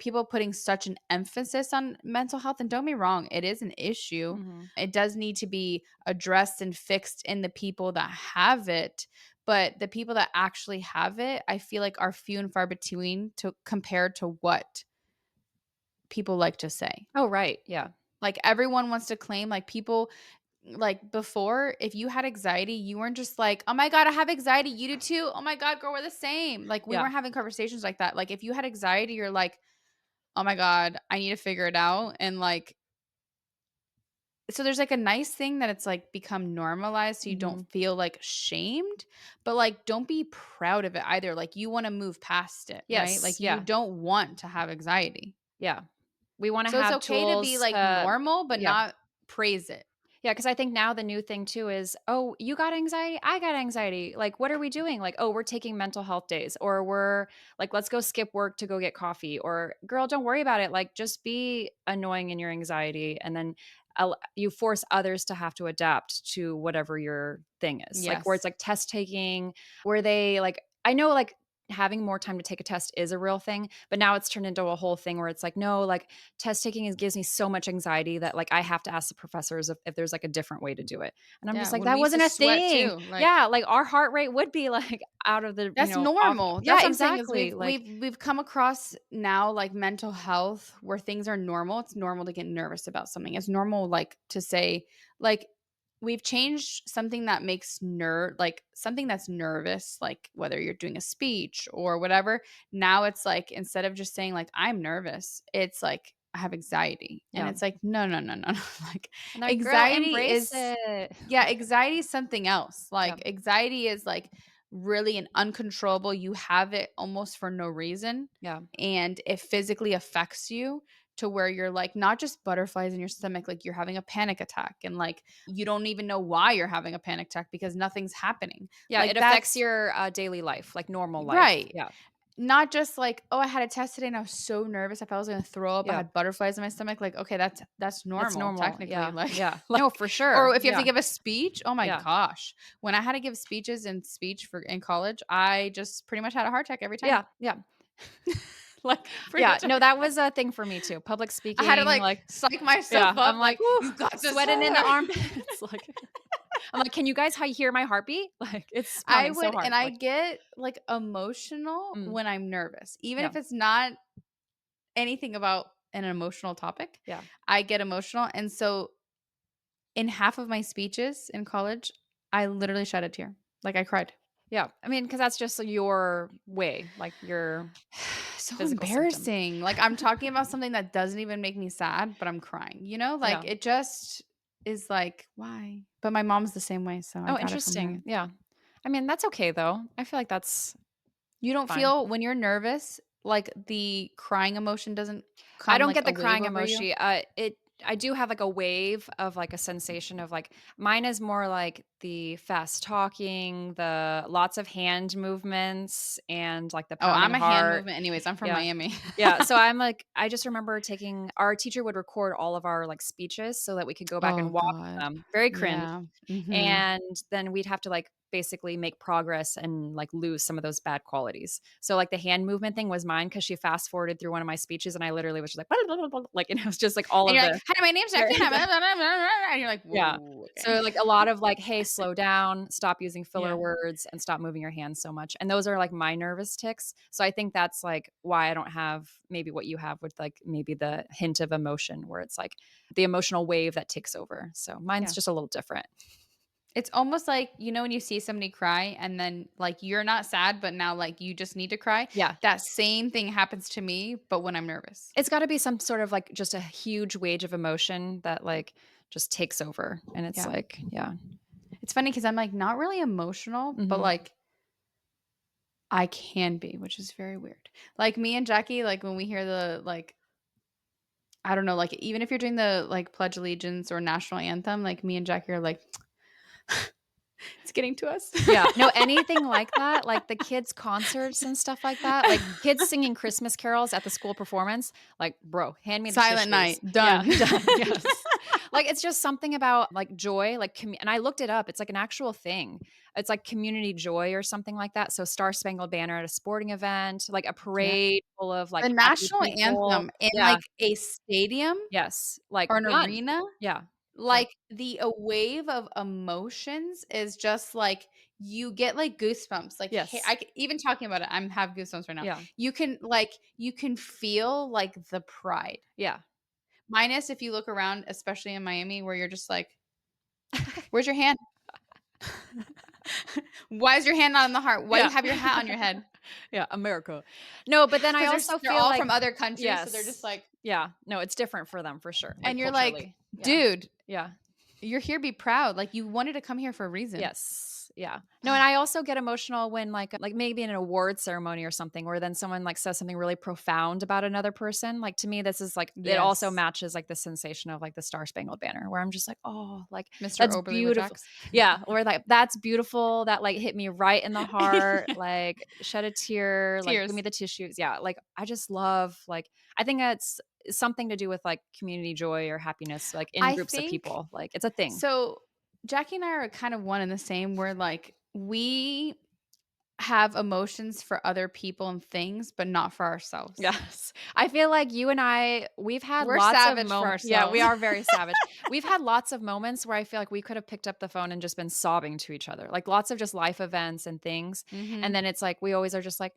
people putting such an emphasis on mental health. And don't be wrong, it is an issue. Mhm. It does need to be addressed and fixed in the people that have it. But the people that actually have it, I feel like are few and far between to compared to what people like to say. Oh, right, yeah. Like everyone wants to claim like people like before, if you had anxiety, you weren't just like, "Oh my god, I have anxiety. You do too. Oh my god, girl, we're the same." Like we Yeah. weren't having conversations like that. Like if you had anxiety, you're like, "Oh my god, I need to figure it out." And like so there's like a nice thing that it's like become normalized so you don't Mhm. feel like shamed, but like don't be proud of it either. Like you want to move past it, right? Yes, Like you yeah, don't want to have anxiety. yeah. We wanna So it's have okay to be tools like to normal, but yeah. not praise it. Yeah, because I think now the new thing too is, "Oh, you got anxiety? I got anxiety." Like, what are we doing? Like, "Oh, we're taking mental health days," or we're like, "Let's go skip work to go get coffee," or, "Girl, don't worry about it. Like, just be annoying in your anxiety," and then you force others to have to adapt to whatever your thing is. Like, where it's Yes. like test taking, where they like I know like having more time to take a test is a real thing, but now it's turned into a whole thing where it's like, no, like test taking gives me so much anxiety that like I have to ask the professors if there's like a different way to do it. And I'm Yeah, just like, when that we used to wasn't a sweat thing. too, like Yeah, like our heart rate would be like out of the, that's off. normal. Yeah, That's what I'm saying is exactly. we've Like, we've come across now like mental health where things are normal. It's normal to get nervous about something. It's normal like to say like we've changed something that makes like something that's nervous, like whether you're doing a speech or whatever. Now it's like instead of just saying like I'm nervous, it's like I have anxiety. And yeah. it's like no, no, no, no. No. Like And they're like, girl, anxiety embrace is it. yeah, Like, anxiety is something else. yeah. Like anxiety is like really an uncontrollable, you have it almost for no reason, Yeah. and it physically affects you to where you're like not just butterflies in your stomach, like you're having a panic attack and like you don't even know why you're having a panic attack because nothing's happening. Yeah. It Like affects that's your daily life, like normal life. right. Yeah. Not just like, "Oh, I had a test today and I was so nervous. I thought I was gonna throw up. I Yeah. had butterflies in my stomach." Like, okay, that's That's normal normal. technically. Yeah. Like, Yeah. No, like, for sure. or if you have to Yeah. give a speech, oh my Yeah. gosh. When I had to give speeches in speech for in college, I just pretty much had a heart attack every time. Yeah. Yeah. Like, pretty Yeah, much no, every that time. was a thing for me too. Public I had to speaking, like like psych myself yeah, up, I'm like, like, "Woo, you got this. sweating in the armpits." Like, I'm like, "Can you guys hear my heartbeat?" Like, it's I pounding so would, hard, and I like get like emotional mm, when I'm nervous, even yeah, if it's not anything about an emotional topic. yeah, I get emotional. And so in half of my speeches in college, I literally shed a tear. Like I cried. yeah. I mean, because that's just your way, like your So physical symptom. embarrassing. Like I'm talking about something that doesn't even make me sad, but I'm crying. Like Yeah. it just is like, why? But my mom's the same way, so I Oh, got it from her. interesting. Yeah. I mean, that's okay though. I feel like that's You don't fine. feel when you're nervous, like the crying emotion doesn't I come don't like get a the wave crying over you? emoji. I do have like a wave of like a sensation of like mine is more like the fast talking, the lots of hand movements and like the Oh, pounding I'm a hand heart. movement anyways. I'm from Yeah. Miami. Yeah, so I'm like I just remember taking our teacher would record all of our, like, speeches so that we could go back Oh and watch god. them. Very cringe. Yeah. Mhm. And then we'd have to, like, basically make progress and, like, lose some of those bad qualities. So, like, the hand movement thing was mine because she fast forwarded through one of my speeches, and I literally was just like, like, and it was just, like, all And of you're like, the "Hi, my name's Jackie." And you're like, yeah. "Whoa, So, okay." like, a lot of, like, "Hey, slow down, stop using filler Yeah. words, and stop moving your hands so much." And those are, like, my nervous tics. So I think that's, like, why I don't have maybe what you have with, like, maybe the hint of emotion where it's, like, the emotional wave that takes over. So mine's Yeah. just a little different. It's almost like, when you see somebody cry and then, like, you're not sad, but now, like, you just need to cry. Yeah. That same thing happens to me, but when I'm nervous. It's gotta be some sort of, like, just a huge wave of emotion that, like, just takes over, and it's Yeah. like yeah. It's funny because 'cause I'm, like, not really emotional, but, Mhm. like, I can be, which is very weird. Like, me and Jackie, like, when we hear the, like I don't know, like, even if you're doing the, like, Pledge Allegiance or National Anthem, like, me and Jackie are like, "It's getting to us." Yeah, no, anything like that, like the kids' concerts and stuff like that, like kids singing Christmas carols at the school performance, like, "Bro, hand me the Silent tissues." night, Yeah, done. done, yes. Like, it's just something about, like, joy, like, and I looked it up, it's, like, an actual thing. It's, like, community joy or something like that, so Star Spangled Banner at a sporting event, like, a Yeah. parade full of, like, The happy national people. anthem in, Yeah, like, a stadium yes, like, or an done. arena, Yeah, like like, a wave of emotions is just, like you get, like, goosebumps, like, hey, yes, even talking about it, I'm have goosebumps right now. yeah, You can feel, like, the pride. yeah. Minus if you look around, especially in Miami, where you're just like, "Where's your hand? Why is your hand not on the heart? Why do Yeah. you have your hat on your head?" Yeah, America. No, but then I Because also they're feel all like from other countries, so they're just yes. like Yeah, no, it's different for them for sure, like, and you're like, culturally. Yeah, "Dude, yeah. you're here, be proud, like, you wanted to come here for a reason." Yes. Yeah. No, and I also get emotional when like maybe in an award ceremony or something where then someone like says something really profound about another person. Like to me, this is like it also Yes. matches like the sensation of like the Star Spangled Banner where I'm just like, oh, like Mr. that's Overly with beautiful. Jax. Yeah. Or like that's beautiful. That like hit me right in the heart, like shed a tear, like give me Tears. the tissues. Yeah. Like I just love like I think that's something to do with like community joy or happiness, like in I groups of think people. Like it's a thing. so Jackie and I are kind of one and the same where, like, we have emotions for other people and things, but not for ourselves. Yes. I feel like you and we've had We're lots of savage for moments. Yeah, we ourselves. are very savage. We've had lots of moments where I feel like we could have picked up the phone and just been sobbing to each other, like lots of just life events and things. And Mhm. then it's like, we always are just like,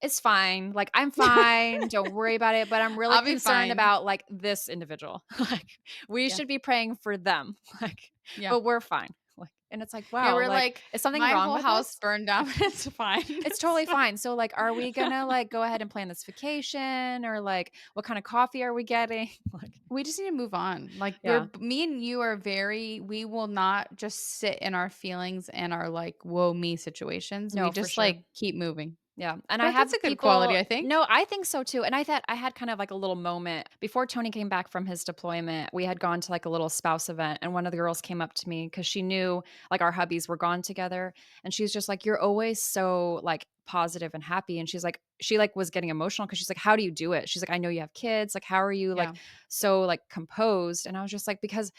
it's fine. Like, I'm fine. Don't worry about it. But I'm really I'll be concerned fine. about like this individual. Like, we Yeah. should be praying for them. Like, Yeah. but we're fine. Like, and it's like, Yeah, wow, we're like, like, is something "My wrong whole with house us? burned down, but it's fine. It's It's totally fine." fine. So, like, are we gonna, like, go ahead and plan this vacation or, like, what kind of coffee are we getting? Like We just need to move on. Like, yeah. me and you are very we will not just sit in our feelings and our, like, "woe me" situations. We No, for just, sure. like, keep moving. Yeah, and I But have that's a good quality, people I think. no, I think so too, and I thought I had kind of like a little moment before Tony came back from his deployment, we had gone to like a little spouse event, and one of the girls came up to me because she knew like our hubbies were gone together, and she's just like, "You're always so like positive and happy," and she's like she like was getting emotional because she's like, "How do you do it?" She's like, "I know you have kids, like how are you like Yeah. so like composed?" And I was just like, "Because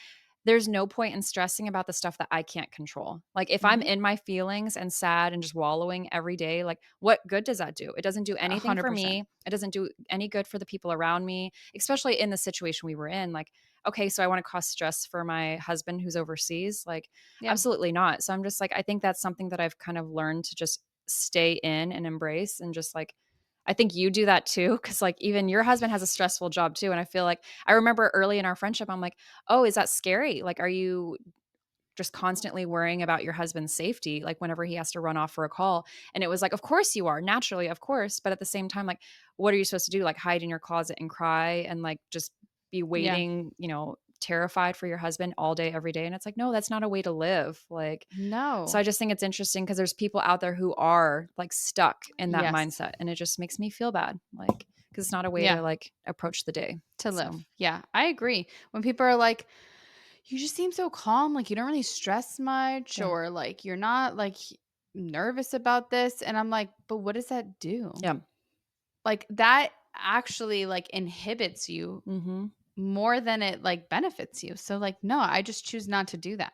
there's no point in stressing about the stuff that I can't control. Like if I'm Mhm. in my feelings and sad and just wallowing every day, like what good does that do? It doesn't do anything for 100%. me. It doesn't do any good for the people around me, especially in the situation we were in. Like, okay, so I want to cause stress for my husband who's overseas? Like, Yeah. absolutely not. So I'm just like, I think that's something that I've kind of learned to just stay in and embrace and just like I think you do that too. Cause like even your husband has a stressful job too. And I feel like I remember early in our friendship, I'm like, oh, is that scary? Like, are you just constantly worrying about your husband's safety, like whenever he has to run off for a call? And it was like, of course you are, naturally, of course. But at the same time, like, what are you supposed to do? Like, hide in your closet and cry and like just be Yeah. waiting, terrified for your husband all day, every day. And it's like, no, that's not a way to live. Like, so No. I just think it's interesting because there's people out there who are like stuck in that Yes. mindset. And it just makes me feel bad. Like, because it's not a way Yeah. to like approach the day. To live. So, Yeah. I agree. When people are like, "You just seem so calm, like, you don't really stress much," yeah. or, like, "You're not, like, nervous about this," and I'm like, "But what does that do?" Yeah. Like, that actually, like, inhibits you Hmm. more than it, like, benefits you. So, like, no, I just choose not to do that.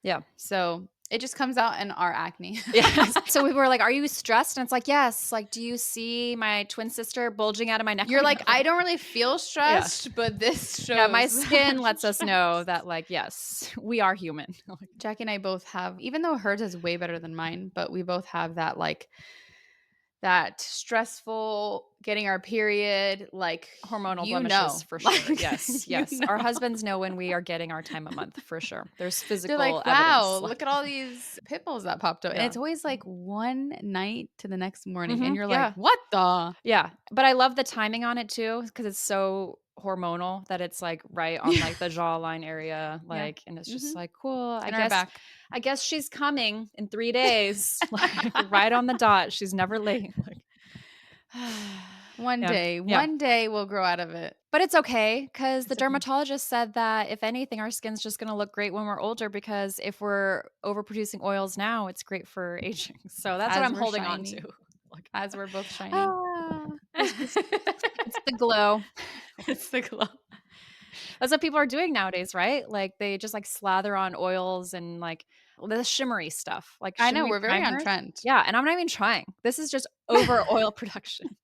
Yeah. So, it just comes out in our acne. Yes. So we were like, "Are you stressed?" And it's like, "Yes." Like, "Do you see my twin sister bulging out of my neck You're right like, now?" "I don't really feel Yeah. stressed, but this Yeah, my shows that skin I'm lets us know stressed." that, like, yes, we are human. Like Jackie and I both have even though hers is way better than mine, but we both have that, like that stressful getting our period, like, hormonal blemishes for sure. like, Yes, you yes. Our know. husbands know when we are getting our time a month for sure. There's They're physical like, "Wow, evidence, look like at all these pimples that popped up," and yeah. it's always, like, one night to the next morning, and you're like, Yeah. "What the?" Yeah, but I love the timing on it too because it's so hormonal that it's, like, right on, Yeah. like, the jawline area, Yeah. like and it's just Mhm. like, "Cool, In our back. I guess she's coming in 3 days." Like, right on the dot, she's never late, like yeah, yeah. One day we'll grow out of it. But it's okay because the It's okay. dermatologist said that if anything, our skin's just gonna look great when we're older because if we're overproducing oils now, it's great for aging. So that's what As I'm we're holding on to. shiny, Like, as we're both shiny. ah, it's just it's the glow. It's the glow. That's what people are doing nowadays, right? Like, they just, like, slather on oils and, like, the shimmery stuff, like I know, shimmery we're very on primers. trend. Yeah, and I'm not even trying. This is just over oil production.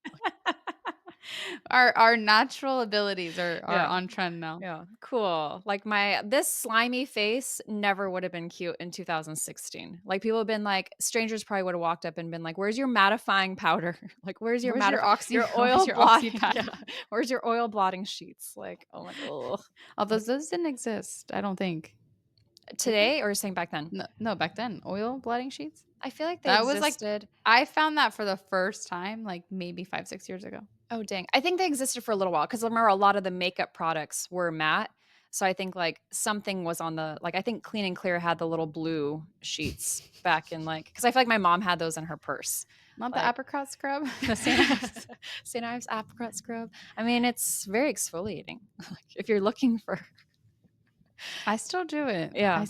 Our natural abilities are Yeah. on trend now. Yeah, cool. Like this slimy face never would have been cute in 2016. Like people have been like strangers probably would have walked up and been like, "Where's your mattifying powder? Like where's your Where's your your where's oil your blot? oxy Yeah. pad? Where's your oil blotting sheets?" Like, oh my god. Although those didn't exist, I don't think. Did they? Today or saying back then? No, no, back then, oil blotting sheets? I feel like they That was like existed. I found that for the first time, like, maybe 5, 6 years ago. Oh dang. I think they existed for a little while because remember a lot of the makeup products were matte. So I think like something was on the like I think Clean and Clear had the little blue sheets back in like because I feel like my mom had those in her purse. Not the Like apricot scrub? The St. Ives? St. Ives apricot scrub. I mean, it's very exfoliating. Like if you're looking for I still do it. yeah.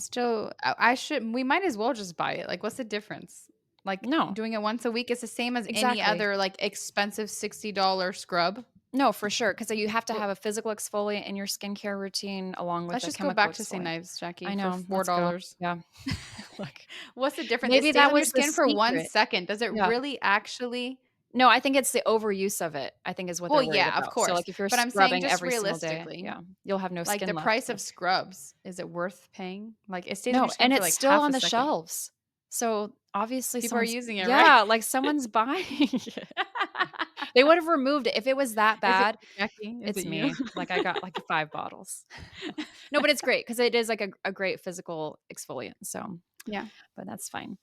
I should we might as well just buy it. Like, what's the difference? Like, No. doing it once a week is the same as any Exactly. other, like, expensive $60 scrub. No, for sure. Because you have to Wha have a physical exfoliant in your skincare routine along with Let's a just go chemical back to St. exfoliant. Ives, I Jackie, for know. Let's go. $4. Yeah. Like What's the difference? It maybe stays that on your was the skin for 1 secret. second. Does it Yeah. really actually No, I think it's the overuse of it, I think is what Well, they're worried yeah, of about. So, course. like, if you're But I'm saying scrubbing just every single day, realistically, yeah, you'll have no like, skin the left, price so of scrubs, is it worth paying? Like, it stays on your no, skin and for, it's like, still half on a the second. shelves. So, obviously People are someone's using it, right? yeah, like, someone's buying it. They would have removed it. If it was that Is it bad, Jackie? Is it's it you? me. Like, I got, like, 5 bottles. No, but it's great because it is, like, a great physical exfoliant, so Yeah. but that's fine.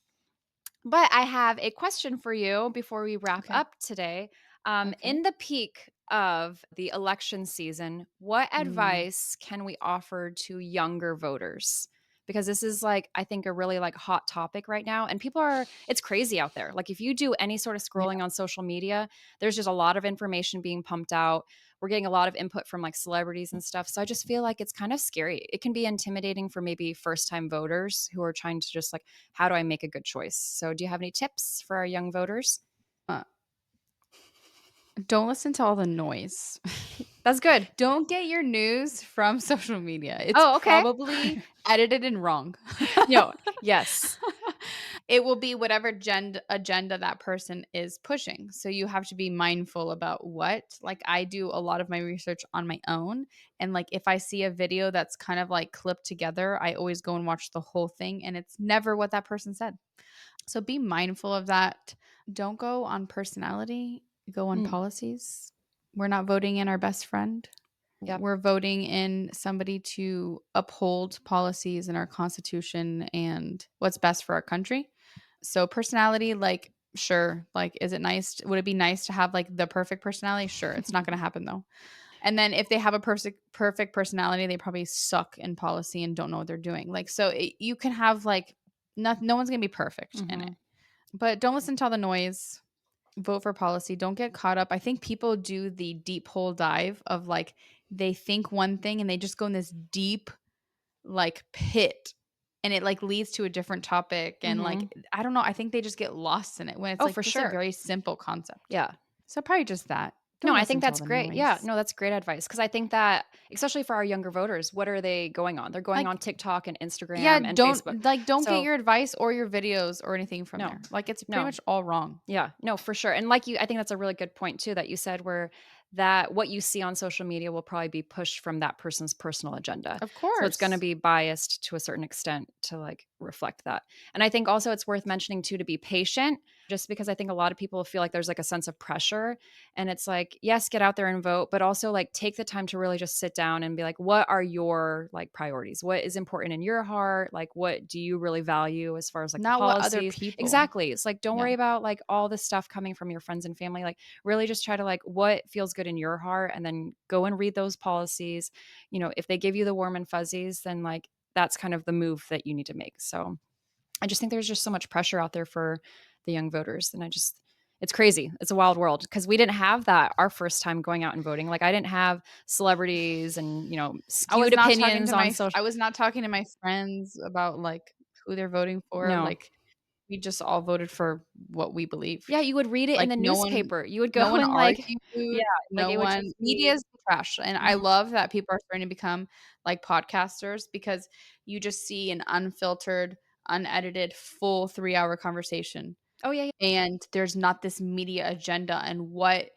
But I have a question for you before we wrap Okay. up today. Okay. In the peak of the election season, what Mm. advice can we offer to younger voters? Because this is like, I think, a really like hot topic right now. And people are, it's crazy out there. Like, if you do any sort of Yeah. scrolling on social media, there's just a lot of information being pumped out. We're getting a lot of input from like celebrities and stuff. So I just feel like it's kind of scary. It can be intimidating for maybe first time voters who are trying to just like, how do I make a good choice? So, do you have any tips for our young voters? Uh, don't listen to all the noise. That's good. Don't get your news from social media. It's Oh, okay. probably edited and wrong. No, yes. It will be whatever agenda that person is pushing. So you have to be mindful about what. Like, I do a lot of my research on my own, and like if I see a video that's kind of like clipped together, I always go and watch the whole thing, and it's never what that person said. So be mindful of that. Don't go on personality, go on Mm, policies. We're not voting in our best friend. yep. We're voting in somebody to uphold policies in our constitution and what's best for our country. So personality, like, sure, like, is it nice? Would it be nice to have like the perfect personality? Sure, it's not going to happen though. And then if they have a perfect personality, they probably suck in policy and don't know what they're doing. Like, so you can have like no one's going to be perfect in it. Mhm. But don't listen to all the noise. Vote for policy. Don't get caught up. I think people do the deep hole dive of like they think one thing and they just go in this deep like pit and it like leads to a different topic and like Mhm. I don't know, I think they just get lost in it when it's Oh, like for just a sure. very simple concept. Yeah. So probably just that. No, Don't I think listen to all that's the great. Yeah, noise. no, that's great advice because I think that, especially for our younger voters, what are they going on? They're going on Like TikTok and yeah, Instagram and Facebook. don't get So, your advice or your videos or anything from no, there. Like it's pretty no. much all wrong. Yeah, no, for sure. And like you, I think that's a really good point too that you said where that what you see on social media will probably be pushed from that person's personal agenda. Of So it's going to course. be biased to a certain extent to like reflect that. And I think also it's worth mentioning too to be patient just because I think a lot of people feel like there's like a sense of pressure and it's like yes, get out there and vote, but also like take the time to really just sit down and be like what are your like priorities? What is important in your heart? Like what do you really value as far as like the Not what other policies? people. Exactly. It's like don't Yeah. worry about like all the stuff coming from your friends and family. Like really just try to like what feels good in your heart and then go and read those policies. You know, if they give you the warm and fuzzies, then like that's kind of the move that you need to make. So I just think there's just so much pressure out there for the young voters. And I just it's crazy. It's a wild world because we didn't have that our first time going out and voting. Like I didn't have celebrities and, you know, skewed opinions on social. I was not talking to my friends about like who they're voting for. No. Like we just all voted for what we Yeah, believed. you would read it in Like the newspaper. You would go no one and like argued, yeah, like no it would one just media be is trash. And I Mhm. love that people are starting to become like podcasters because you just see an unfiltered, unedited, full 3-hour conversation. Oh, yeah, yeah. And there's not this media agenda and what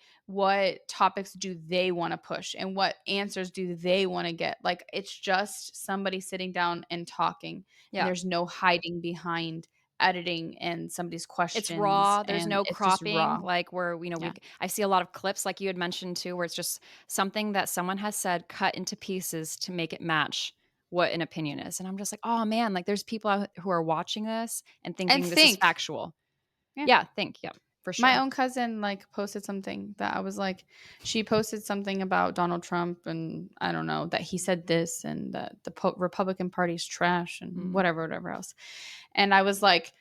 topics do they wanna push and what answers do they wanna get. Like, it's just somebody sitting down and talking, and Yeah. there's no hiding behind editing and somebody's It's questions, raw, there's and no it's just cropping, raw. like, where, Yeah. I see a lot of clips like you had mentioned too, where it's just something that someone has said cut into pieces to make it match what an opinion is, and I'm just like, "Oh, man," like, there's people out who are watching this and And thinking this is think. factual. Yeah. Yeah, yeah, for My sure. own cousin, like, posted something that I was like she posted something about Donald Trump, and I don't know, that he said this and that the Republican Party's trash and Mhm. whatever else. And I was like,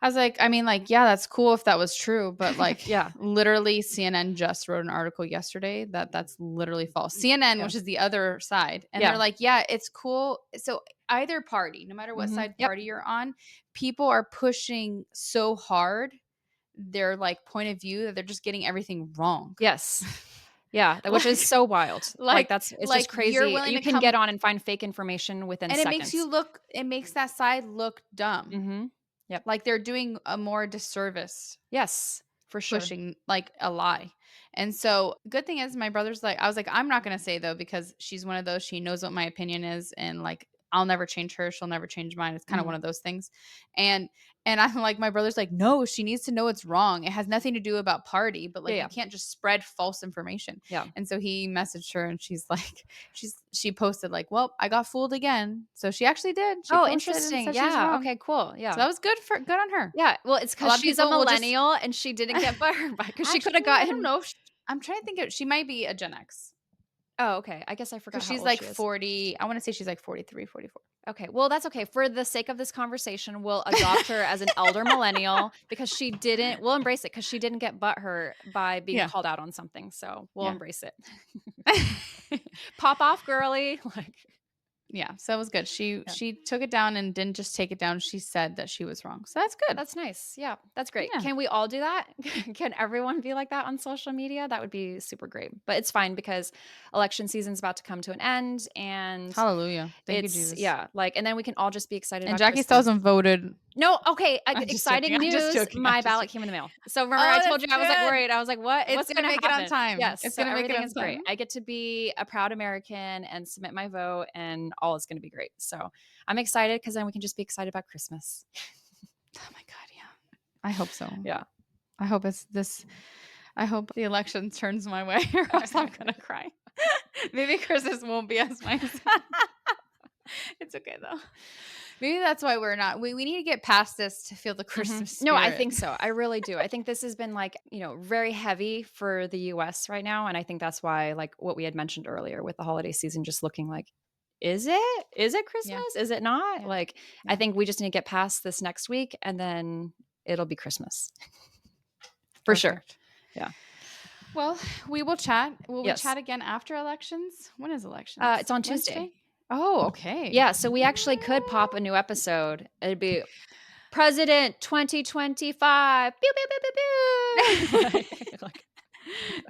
I mean, like, yeah, that's cool if that was true, but like Yeah, literally CNN just wrote an article yesterday that that's literally false. CNN, yeah, which is the other side, and they're yeah. like, yeah, it's cool. So either party, no matter what Mhm. side Yep. party you're on, people are pushing so hard their like point of view that they're just getting everything wrong. Yes. Yeah, which is like so wild. Like, like it's just you're crazy. willing You to can get come on and find fake information within and seconds. it makes that side look dumb. Mhm. Yep. Like they're doing a more disservice Yes, for sure. pushing like a lie. And so good thing is my brother's like I was like, I'm not gonna say though, because she's one of those, she knows what my opinion is and like I'll never change her, she'll never change mine. It's kind of Mhm. one of those things. And I'm like, my brother's like, no, she needs to know it's wrong. It has nothing to do about party, but Yeah, like you yeah, can't just spread false information. yeah. And so he messaged her and she's like, she posted like, well, I got fooled again. So she actually did. She Oh, posted and interesting. said she's Yeah, wrong. okay, cool, So yeah. that was good on her. Yeah, well, it's A because lot of she's a people will just millennial and she didn't get buttered by because she coulda actually, I don't gotten. know if sh I'm trying to think of she might be a Gen X Oh, okay, I guess I because forgot how she's old like she is. 40 I wanna say she's like 43, 44. Okay, well, that's okay. For the sake of this conversation, we'll adopt her as an elder millennial because we'll embrace it because she didn't get butthurt by being Yeah, called out on something, so we'll yeah. embrace it. Pop off, girly, like, Yeah, so it was good. yeah. She took it down and didn't just take it down, she said that she was wrong. So that's good. That's nice. Yeah, that's great. Yeah. Can we all do that? Can everyone be like that on social media? That would be super great. But it's fine because election season's about to come to an end and Hallelujah. Thank you, it's Jesus. yeah, like and then we can all just be excited And about Jackie still Christmas. hasn't voted. No, okay, I'm just joking, exciting I'm just news, joking, I'm my just ballot joking. came in the mail. So remember I Oh, told that's you I was, like, good. worried. I was like, "What? It's What's gonna gonna make it on happen?" time. Yes, It's so gonna make it everything on is great. time. I get to be a proud American and submit my vote, and all is gonna be great. So I'm excited because then we can just be excited about Christmas. Oh my god, yeah. I hope so. Yeah. I hope it's this I hope the election turns my way or else I'm gonna cry. Maybe Christmas won't be as nice. It's okay though. Maybe that's why we're not we need to get past this to feel the Mhm. Christmas No, I spirit. think so. I really do. I think this has been like, very heavy for the US right now. And I think that's why, like what we had mentioned earlier with the holiday season just looking like, is it? Is it Yeah, Christmas? Is it not? yeah, Like, I yeah. think we just need to get past this next week and then it'll be Christmas for sure. Perfect. Yeah. Well, we will chat. Will we Yes. chat again after elections? When is elections? It's on Tuesday. Wednesday? Oh, okay. Yeah. So we actually could pop a new episode. It'd be President 2025. Pew, pew, pew, pew, pew. Like,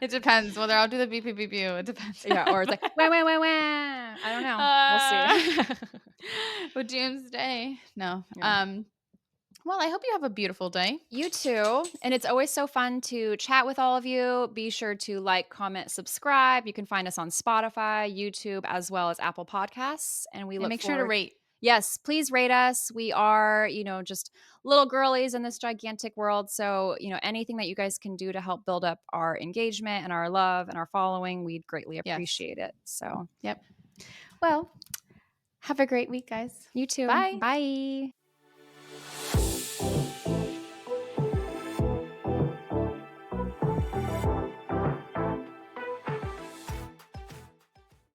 It depends whether I'll do the beep beep beep beep. It depends. yeah, or it's like, wah, wah, wah, wah. I don't know. We'll see. uh, with doomsday. No. Yeah. Well, I hope you have a beautiful day. You too. And it's always so fun to chat with all of you. Be sure to like, comment, subscribe. You can find us on Spotify, YouTube, as well as Apple Podcasts. And we And look make sure to forward. rate. Yes, please rate us. We are, just little girlies in this gigantic world. So, anything that you guys can do to help build up our engagement and our love and our following, we'd greatly Yes. appreciate it. So, Yep. Well, have a great week, guys. you too. Bye. Bye.